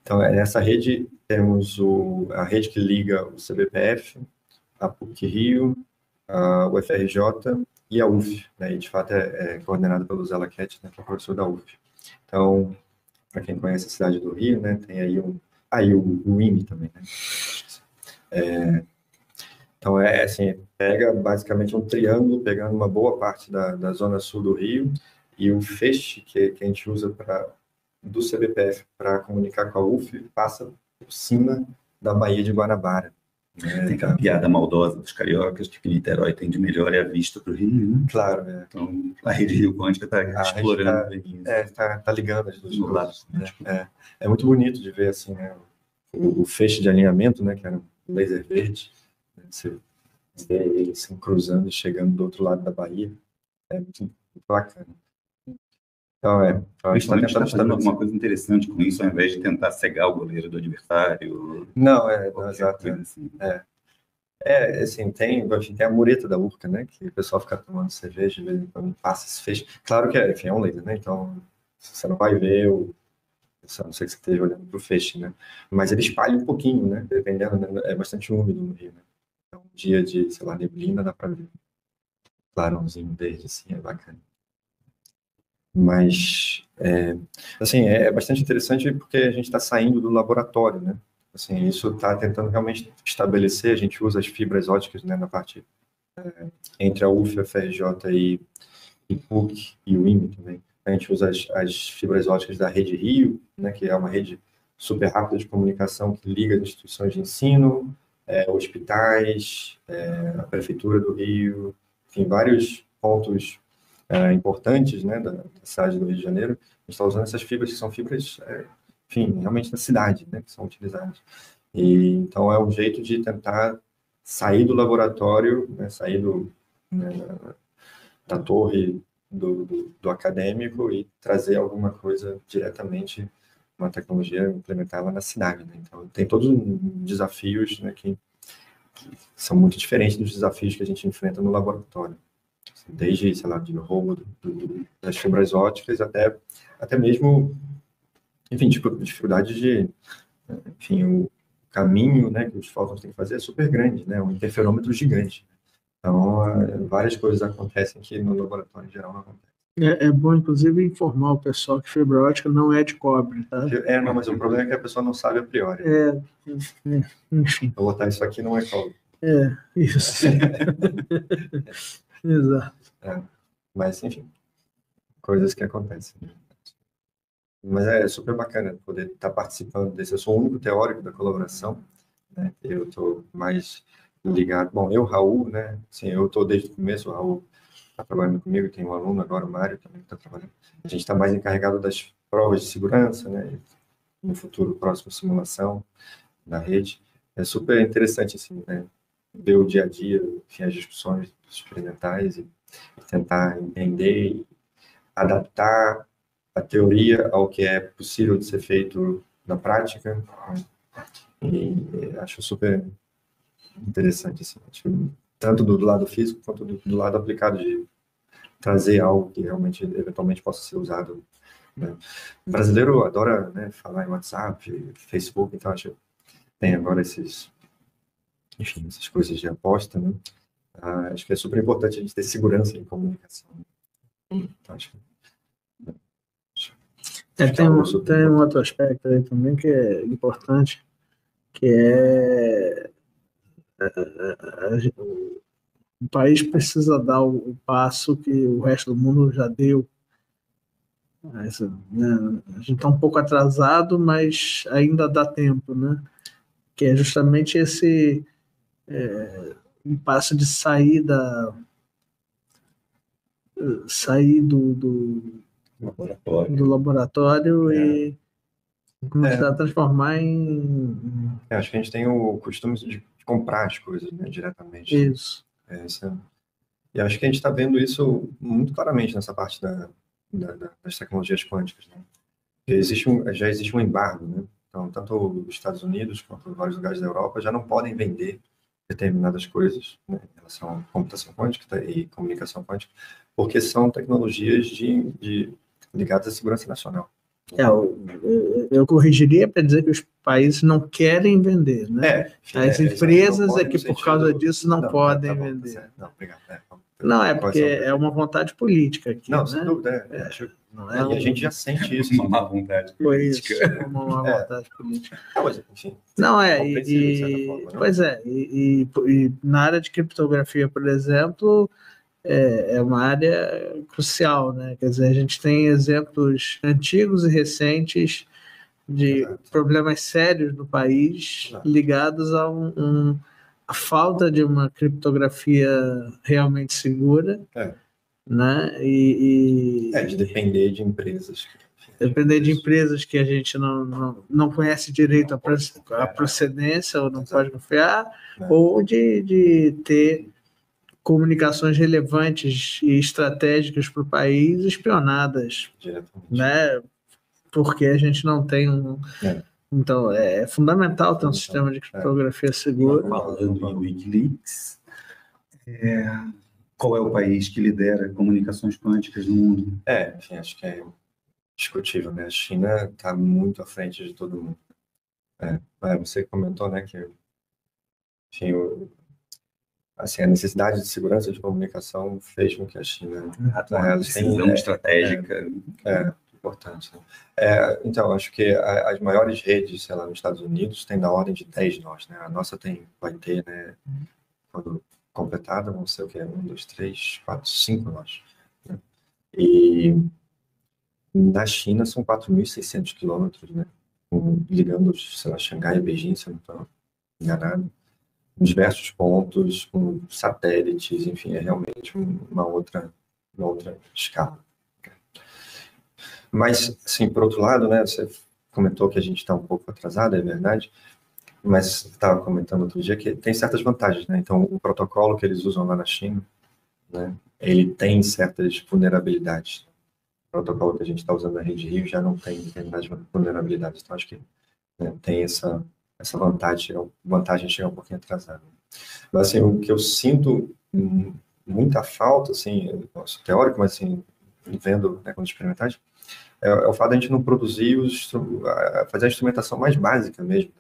Então, nessa rede, temos a rede que liga o CBPF, a PUC-Rio, o FRJ e a UF, né? E de fato é coordenado pelo Zé Laquette, né, que é professor da UF. Então, para quem conhece a cidade do Rio, né, tem aí o IME também, né? Então, assim, pega basicamente um triângulo, pegando uma boa parte da zona sul do Rio, e o feixe que a gente usa do CBPF para comunicar com a UF passa por cima da Baía de Guanabara. Tem aquela piada maldosa dos cariocas de que Niterói tem de melhor a vista para o Rio, né? Claro, Então, a rede Rio Quântica está explorando tá ligando as duas no lado. Né? É muito bonito de ver assim, né, o feixe de alinhamento, né, que era um laser verde, né, você vê ele assim, cruzando e chegando do outro lado da Bahia. É muito bacana. Então, a gente está tentando fazer alguma coisa interessante com isso, ao invés de tentar cegar o goleiro do adversário. Não, exato. Assim. Assim, tem a mureta da Urca, né, que o pessoal fica tomando cerveja, de vez em quando passa esse feixe. Claro que enfim, é um laser, né, então você não vai ver a não sei que você esteja olhando para o feixe, né, mas ele espalha um pouquinho, né, dependendo, né, é bastante úmido no Rio, né, então um dia de, sei lá, neblina, dá para ver clarãozinho verde, assim, é bacana. Mas, assim, é bastante interessante porque a gente está saindo do laboratório, né? Assim, isso está tentando realmente estabelecer, a gente usa as fibras óticas, né, na parte entre a UF, a FRJ e PUC e o IME também. A gente usa as fibras óticas da Rede Rio, né, que é uma rede super rápida de comunicação que liga as instituições de ensino, hospitais, a Prefeitura do Rio, enfim, vários pontos importantes, né, da cidade do Rio de Janeiro. A gente está usando essas fibras, que são fibras, enfim, realmente da cidade, né, que são utilizadas. E, então, é um jeito de tentar sair do laboratório, né, sair da torre do acadêmico e trazer alguma coisa diretamente, uma tecnologia, implementá-la na cidade, né? Então, tem todos os desafios, né, que são muito diferentes dos desafios que a gente enfrenta no laboratório. Desde, sei lá, de roubo das fibras óticas até mesmo, enfim, dificuldade de, enfim, o caminho, né, que os fótons têm que fazer é super grande, né, um interferômetro gigante. Então, várias coisas acontecem que no laboratório em geral não acontecem. É bom, inclusive, informar o pessoal que fibra ótica não é de cobre, tá? Não, mas o problema é que a pessoa não sabe a priori. Enfim. Vou botar isso aqui não é cobre. Isso. Exato. Mas, enfim, coisas que acontecem. Mas é super bacana poder estar participando desse. Eu sou o único teórico da colaboração, né? Eu estou mais ligado. Bom, Raul, né? Sim, eu estou desde o começo. O Raul está trabalhando comigo, tem um aluno agora, o Mário, também que está trabalhando. A gente está mais encarregado das provas de segurança, né? No futuro próximo, simulação da rede. É super interessante, assim, né? Ver o dia a dia, enfim, as discussões experimentais e tentar entender e adaptar a teoria ao que é possível de ser feito na prática. E acho super interessante, assim, tanto do lado físico quanto do lado aplicado, de trazer algo que realmente, eventualmente, possa ser usado né? O brasileiro adora, né, falar em WhatsApp, Facebook, então acho que tem agora essas coisas de aposta, né? Acho que é super importante a gente ter segurança em comunicação. Então, acho que Tem um outro aspecto aí também que é importante, que é o país precisa dar o passo que o resto do mundo já deu. Né, a gente está um pouco atrasado, mas ainda dá tempo, né? Que é justamente esse um passo de sair do laboratório e começar a transformar em acho que a gente tem o costume de comprar as coisas, né, diretamente. isso. E acho que a gente está vendo isso muito claramente nessa parte das tecnologias quânticas, né? Já existe um embargo, né? Então, tanto os Estados Unidos quanto vários lugares da Europa já não podem vender determinadas coisas, né, em relação à computação quântica e comunicação quântica, porque são tecnologias ligadas à segurança nacional. Eu corrigiria para dizer que os países não querem vender, né? As empresas é que por causa disso não podem vender. Tá, não, obrigado. Não, é porque é uma vontade política aqui, não, né? sem dúvida. E a gente já sente isso. Uma má vontade política. Uma má vontade política. Mas, enfim, não, compreensível, de certa forma, não? Pois é, e na área de criptografia, por exemplo, é uma área crucial, né? Quer dizer, a gente tem exemplos antigos e recentes de problemas sérios no país ligados a a falta de uma criptografia realmente segura, né? De depender de empresas. Depender de empresas que a gente não conhece direito a procedência ou não pode confiar, ou de ter comunicações relevantes e estratégicas para o país espionadas, né? Porque a gente não tem Então, é fundamental ter um sistema de criptografia seguro. Falando em Wikileaks, qual é o país que lidera comunicações quânticas no mundo? Enfim, acho que é discutível, né? A China está muito à frente de todo mundo. Você comentou, né, que enfim, a necessidade de segurança de comunicação fez com que a China decisão estratégica importante. Né? Então, acho que as maiores redes, sei lá, nos Estados Unidos tem na ordem de 10 nós, né? A nossa vai ter, né, quando completada, vão ser o quê? 1, 2, 3, 4, 5 nós. Né? E na China são 4.600 quilômetros, né? Ligando, sei lá, Xangai e Beijing, se eu não estou enganado, em diversos pontos, com satélites, enfim, é realmente uma outra escala. Mas, assim, por outro lado, né, você comentou que a gente está um pouco atrasado, é verdade, mas estava comentando outro dia que tem certas vantagens, né? Então, o protocolo que eles usam lá na China, né, ele tem certas vulnerabilidades. O protocolo que a gente está usando na Rede Rio já não tem determinadas vulnerabilidades. Então, acho que, né, tem essa vantagem de chegar um pouquinho atrasado. Mas, assim, o que eu sinto muita falta, assim, teórico, mas, assim, vendo, né, quando experimentais, é o fato de a gente não produzir fazer a instrumentação mais básica mesmo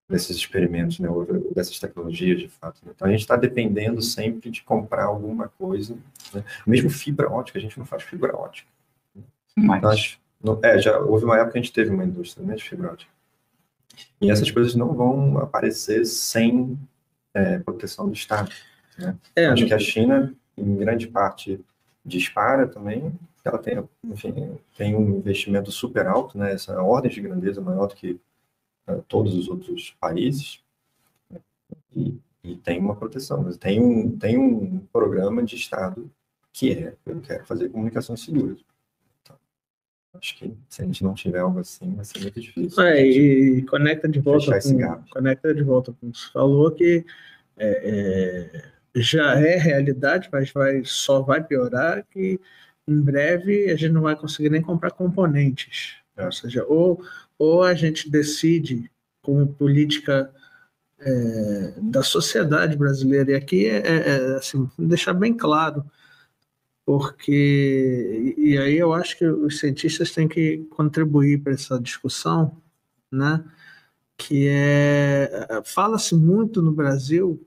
desses experimentos, né, dessas tecnologias, de fato. Né? Então, a gente está dependendo sempre de comprar alguma coisa, né? Mesmo fibra ótica, a gente não faz fibra ótica. Mas... já houve uma época que a gente teve uma indústria, né, de fibra ótica. E essas coisas não vão aparecer sem proteção do Estado. Né? Acho que a China, em grande parte, dispara também. Ela tem, enfim, tem um investimento super alto, né? Essa ordem de grandeza maior do que todos os outros países. Né? E tem uma proteção. Mas tem um programa de Estado que eu quero fazer comunicações seguras. Acho que se a gente não tiver algo assim, vai ser muito difícil. E conecta de volta com o que você falou, que já é realidade, mas só vai piorar, que em breve a gente não vai conseguir nem comprar componentes. Ou seja, ou a gente decide, como política da sociedade brasileira, e aqui assim, deixar bem claro, porque e aí eu acho que os cientistas têm que contribuir para essa discussão, né? Que fala-se muito no Brasil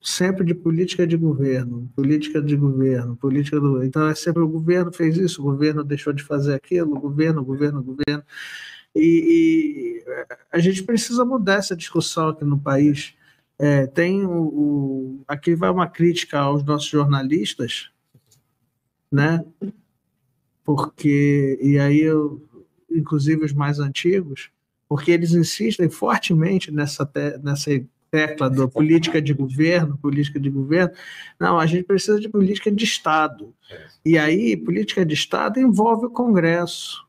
sempre de política de governo, política de governo, política do. Então é sempre o governo fez isso, o governo deixou de fazer aquilo, governo. E a gente precisa mudar essa discussão aqui no país. Tem aqui vai uma crítica aos nossos jornalistas, né? Porque e aí inclusive os mais antigos, porque eles insistem fortemente nessa tecla da política de governo, política de governo. Não, a gente precisa de política de Estado. E aí, política de Estado envolve o Congresso.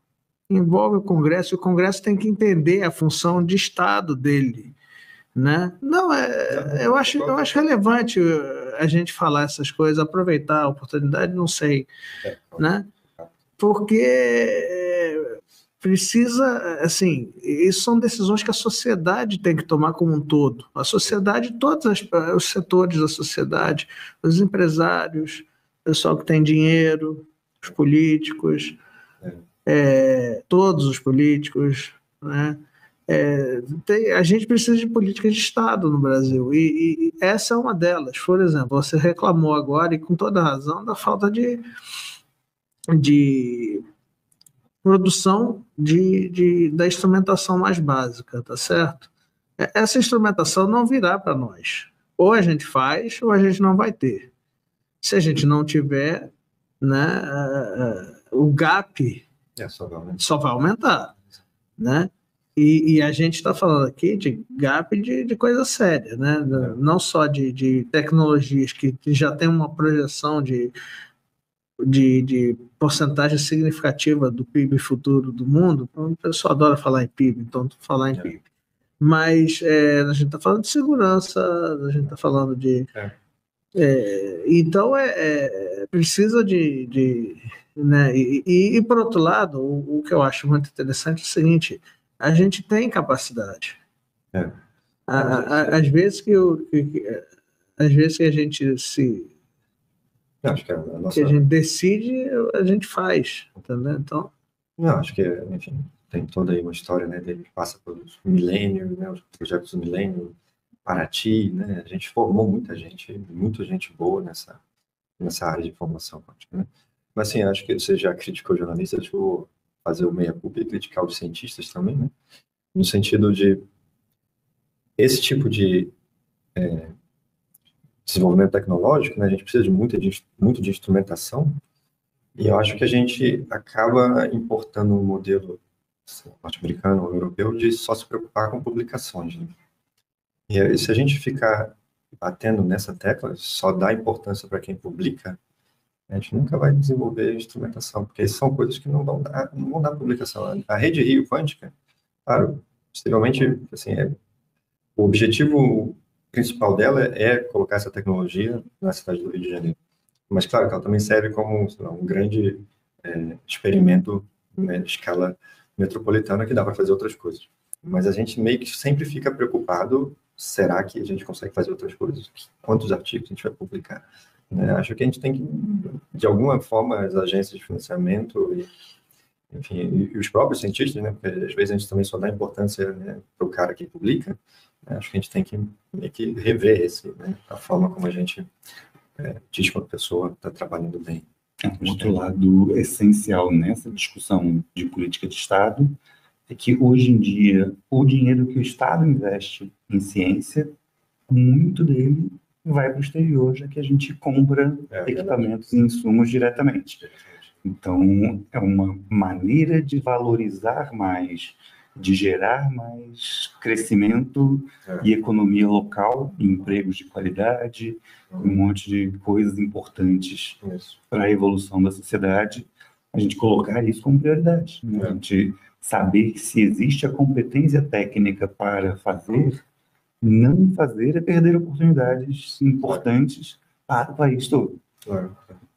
Envolve o Congresso, e o Congresso tem que entender a função de Estado dele. Né? Não, eu acho relevante a gente falar essas coisas, aproveitar a oportunidade, não sei. Né? Porque precisa, assim, isso são decisões que a sociedade tem que tomar como um todo. A sociedade, todos os setores da sociedade, os empresários, o pessoal que tem dinheiro, os políticos, todos os políticos, né? A gente precisa de políticas de Estado no Brasil, e essa é uma delas. Por exemplo, você reclamou agora, e com toda razão, da falta de produção da instrumentação mais básica, tá certo? Essa instrumentação não virá para nós. Ou a gente faz, ou a gente não vai ter. Se a gente não tiver, né, o gap só vai aumentar. Né? E a gente está falando aqui de gap de coisa séria, né? Não só de tecnologias que já tem uma projeção de porcentagem significativa do PIB futuro do mundo. O pessoal adora falar em PIB, então falar em PIB. Mas a gente está falando de segurança, a gente está falando de... então, precisa né? E, por outro lado, o que eu acho muito interessante é o seguinte: a gente tem capacidade. Às vezes que a gente acho que que a gente decide, a gente faz, entendeu? Então, acho que, enfim, tem toda aí uma história, né, dele que passa pelos milênios, né, os projetos do milênio, Paraty, né, a gente formou muita gente boa nessa área de formação quântica, né? Mas, assim, acho que você já criticou jornalistas, deixa eu fazer o meia-culpa e criticar os cientistas também, né, no sentido de esse tipo de desenvolvimento tecnológico, né, a gente precisa de muito de instrumentação, e eu acho que a gente acaba importando um modelo norte-americano ou europeu de só se preocupar com publicações. Né? E se a gente ficar batendo nessa tecla, só dá importância para quem publica, a gente nunca vai desenvolver instrumentação, porque são coisas que não vão dar publicação. A rede Rio Quântica, claro, possivelmente, assim, o objetivo principal dela é colocar essa tecnologia na cidade do Rio de Janeiro. Mas, claro, que ela também serve como um grande experimento, né, de escala metropolitana, que dá para fazer outras coisas. Mas a gente meio que sempre fica preocupado, será que a gente consegue fazer outras coisas? Quantos artigos a gente vai publicar? Acho que a gente tem que, de alguma forma, as agências de financiamento, enfim, e os próprios cientistas, né, porque às vezes a gente também só dá importância, né, para o cara que publica, né, acho que a gente tem que meio que rever né, a forma como a gente diz que uma pessoa está trabalhando bem. Um outro lado essencial nessa discussão de política de Estado é que, hoje em dia, o dinheiro que o Estado investe em ciência, muito dele vai para o exterior, já que a gente compra equipamentos e insumos diretamente. Então, é uma maneira de valorizar mais, de gerar mais crescimento e economia local, empregos de qualidade, um monte de coisas importantes para a evolução da sociedade, a gente colocar isso como prioridade. Né? A gente saber que se existe a competência técnica para fazer, não fazer é perder oportunidades importantes para o país todo.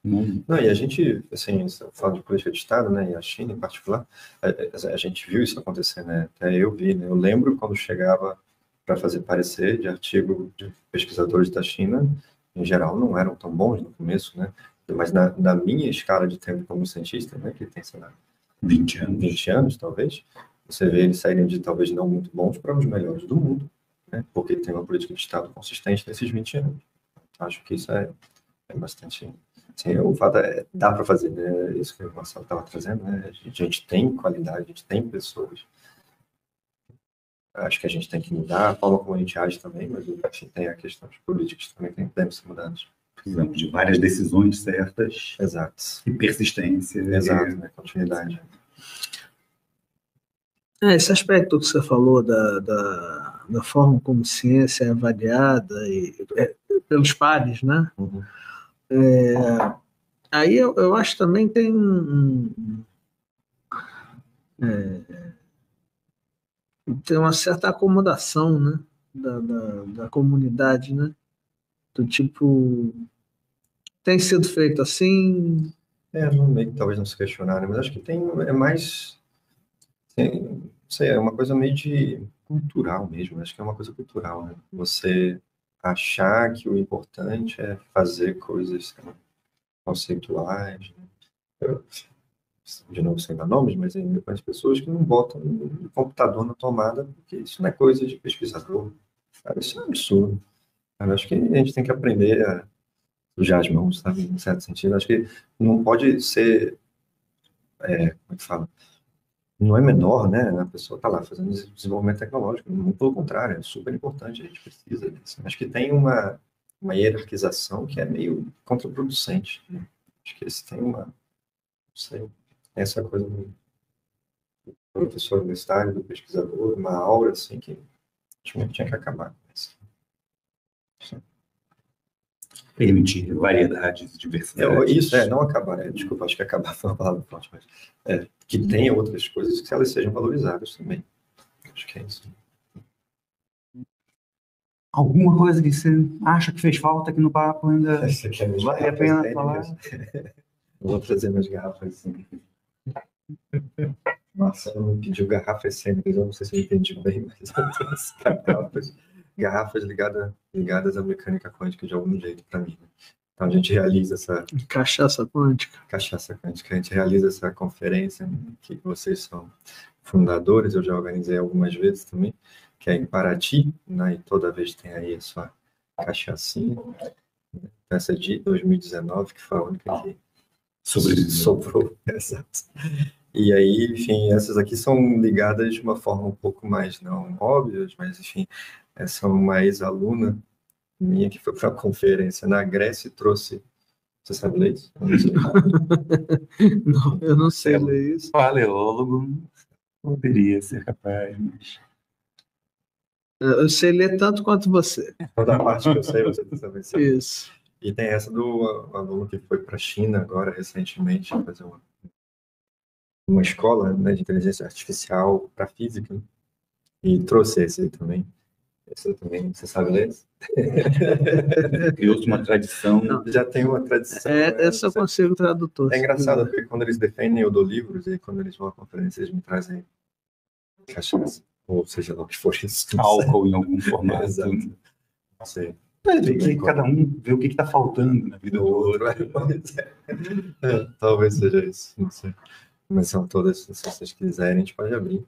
Não, e a gente, assim, fala de política de Estado, né, e a China em particular, a gente viu isso acontecer, né, até eu vi, né, eu lembro quando chegava para fazer parecer de artigo de pesquisadores da China, em geral não eram tão bons no começo, né, Mas na minha escala de tempo como cientista, né, que tem, sei lá, 20 anos. 20 anos, talvez, você vê eles saírem de talvez não muito bons para os melhores do mundo, né, porque tem uma política de Estado consistente nesses 20 anos. Acho que isso é bastante... Sim, o fato dá para fazer, né? Isso que o Marcelo estava trazendo, né? A gente tem qualidade, a gente tem pessoas. Acho que a gente tem que mudar a forma como a gente age também, mas assim, tem a questão de políticas também que devem ser mudadas. Precisamos de várias decisões certas. Exato. E persistência. Exato, né? Continuidade. Esse aspecto que você falou da forma como ciência é avaliada pelos pares, né? Uhum. Aí eu acho que também tem tem uma certa acomodação, né? Da comunidade, né? Do tipo, tem sido feito assim. Meio que talvez não se questionarem, mas acho que é mais, não sei, é uma coisa meio de cultural mesmo, acho que é uma coisa cultural, né? Você achar que o importante é fazer coisas conceituais, né? De novo, sem dar nomes, mas ainda com as pessoas que não botam o computador na tomada, porque isso não é coisa de pesquisador. Cara, isso é um absurdo. Cara, acho que a gente tem que aprender a sujar as mãos, sabe? Em certo sentido. Acho que não pode ser, como é que fala? Não é menor, né? A pessoa está lá fazendo desenvolvimento tecnológico. Muito pelo contrário, é super importante, a gente precisa disso. Acho que tem uma hierarquização que é meio contraproducente, né? Acho que esse tem não sei, essa coisa do professor universitário, do pesquisador, uma aura assim que acho que tinha que acabar. Permitir variedades e diversidade. Isso, não acabar, desculpa, acho que acabar foi uma palavra forte, mas que tenha outras coisas que elas sejam valorizadas também. Acho que é isso. Alguma coisa que você acha que fez falta aqui no papo ainda vale a pena falar? Vou trazer minhas garrafas assim. Nossa, me pediu garrafas cênicas, eu não sei se eu entendi bem, mas eu trouxe garrafas ligadas à mecânica quântica de algum jeito para mim. Né? Então a gente realiza essa... Cachaça quântica. Cachaça quântica. A gente realiza essa conferência, né, que vocês são fundadores, eu já organizei algumas vezes também, que é em Paraty, né, e toda vez tem aí a sua cachaçinha. Essa de 2019, que foi a única que sobrou. Exato. E aí, enfim, essas aqui são ligadas de uma forma um pouco mais não óbvias, mas, enfim, essa é uma ex-aluna minha que foi para a conferência na Grécia e trouxe... Você sabe ler isso? Não, eu não sei ler isso. Paleólogo poderia ser capaz, mas... Eu sei ler tanto quanto você. Toda a parte que eu sei, você também sabe. Isso. E tem essa do aluno que foi para a China agora, recentemente, fazer uma escola, né, de inteligência artificial para física, né? E trouxe esse aí também. Esse também, você sabe ler? Criou-se uma tradição. Já tem uma tradição. Essa eu consigo tradutor. É engraçado, porque quando eles defendem, eu dou livros, e quando eles vão à conferência, eles me trazem cachaça, ou seja lá o que for isso. Álcool em algum formato. Exato. Não sei. Cada um vê o que está faltando na vida do outro. Talvez seja isso, não sei. Mas são todas, se vocês quiserem, a gente pode abrir.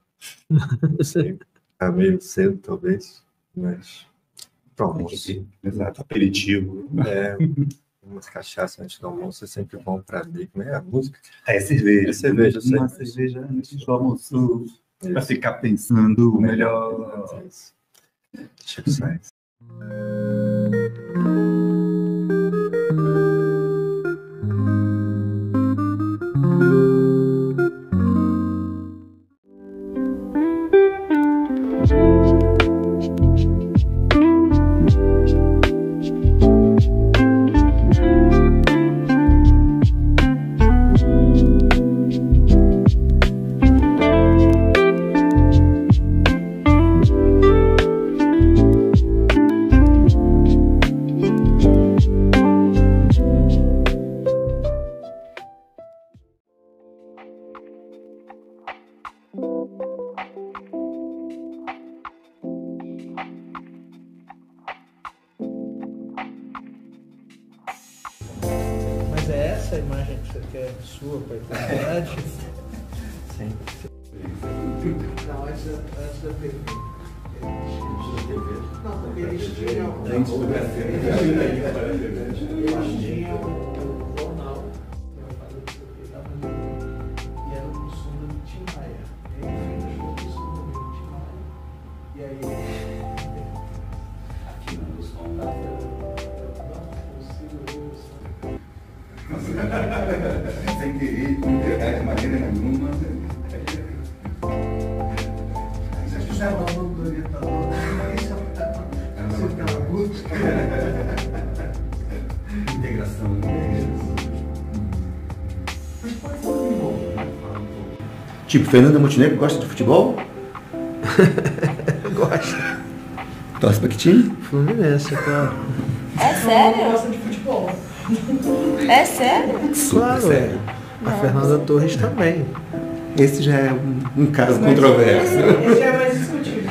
Não sei. Tá meio cedo, talvez, mas pronto. Exato, aperitivo. Umas cachaças antes do almoço é sempre bom para ver como é a música. É cerveja. É cerveja, uma cerveja antes do almoço, para ficar pensando melhor. Deixa eu sair. que é sua para a eternidade? Sim. Não, antes da TV. Não, porque eles tinham. Eles tinham o jornal, e era do som do Tim Maia. E aí, no fim das contas, do Tim Maia. E aí. Aqui no som. Não consigo ver o som. Sem querer, não pegar de maneira nenhuma. Se quiser o nome do orientador, Integração. Tipo, Fernanda Montenegro gosta de futebol? Gosto. Torce pra que time? Fluminense, claro. É sério? Gosta de futebol. É sério? Claro, sério. A Fernanda Torres também. Esse já é um caso controverso. Esse é mais discutível.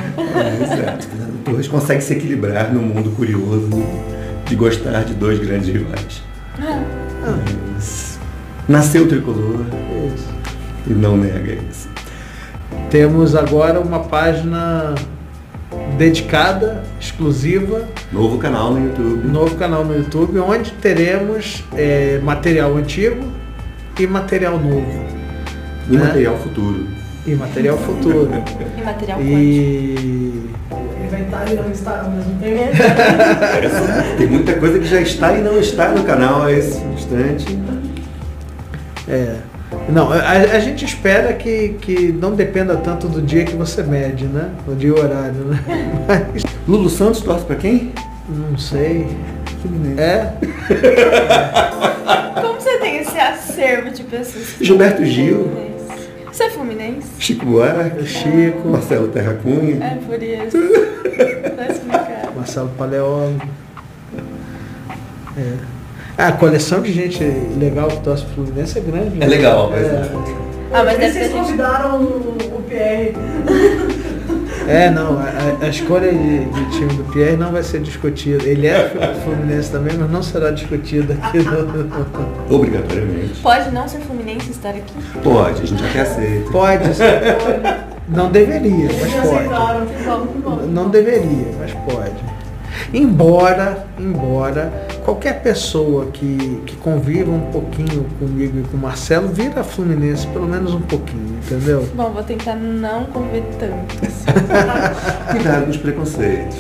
Exato. Fernanda Torres consegue se equilibrar no mundo curioso de gostar de dois grandes rivais. Mas nasceu tricolor Isso. e não nega isso. Temos agora uma página dedicada, exclusiva, Novo canal no YouTube. novo canal no YouTube, onde teremos material antigo e material novo. E material futuro. E material futuro. E material quântico. E Ele vai estar e não estar ao mesmo tempo. Tem muita coisa que já está e não está no canal a esse instante. não, a gente espera que não dependa tanto do dia que você mede, né? O dia e o horário, né? Mas Lulu Santos torce pra quem? não sei. Fluminense. Como você tem esse acervo de pessoas? Gilberto Gil. Você é fluminense? Chico Buarque. Chico, Marcelo Terra Cunha. É por isso. Tá explicado. Marcelo Paleólogo. A coleção de gente legal que torce pro Fluminense é grande. É né? legal, mas Ah, mas Por que deve vocês ter gente... convidaram o PR? Não, a escolha de time do Pierre não vai ser discutida. Ele é Fluminense também, mas não será discutida aqui no... obrigatoriamente. Pode não ser fluminense estar aqui? Pode, a gente até aceita. Pode, não deveria, mas Eles já pode. aceitaram, que bom. Não deveria, mas pode. Embora qualquer pessoa que conviva um pouquinho comigo e com o Marcelo vira Fluminense pelo menos um pouquinho, entendeu? Bom, vou tentar não conviver tanto. Cuidado com os preconceitos.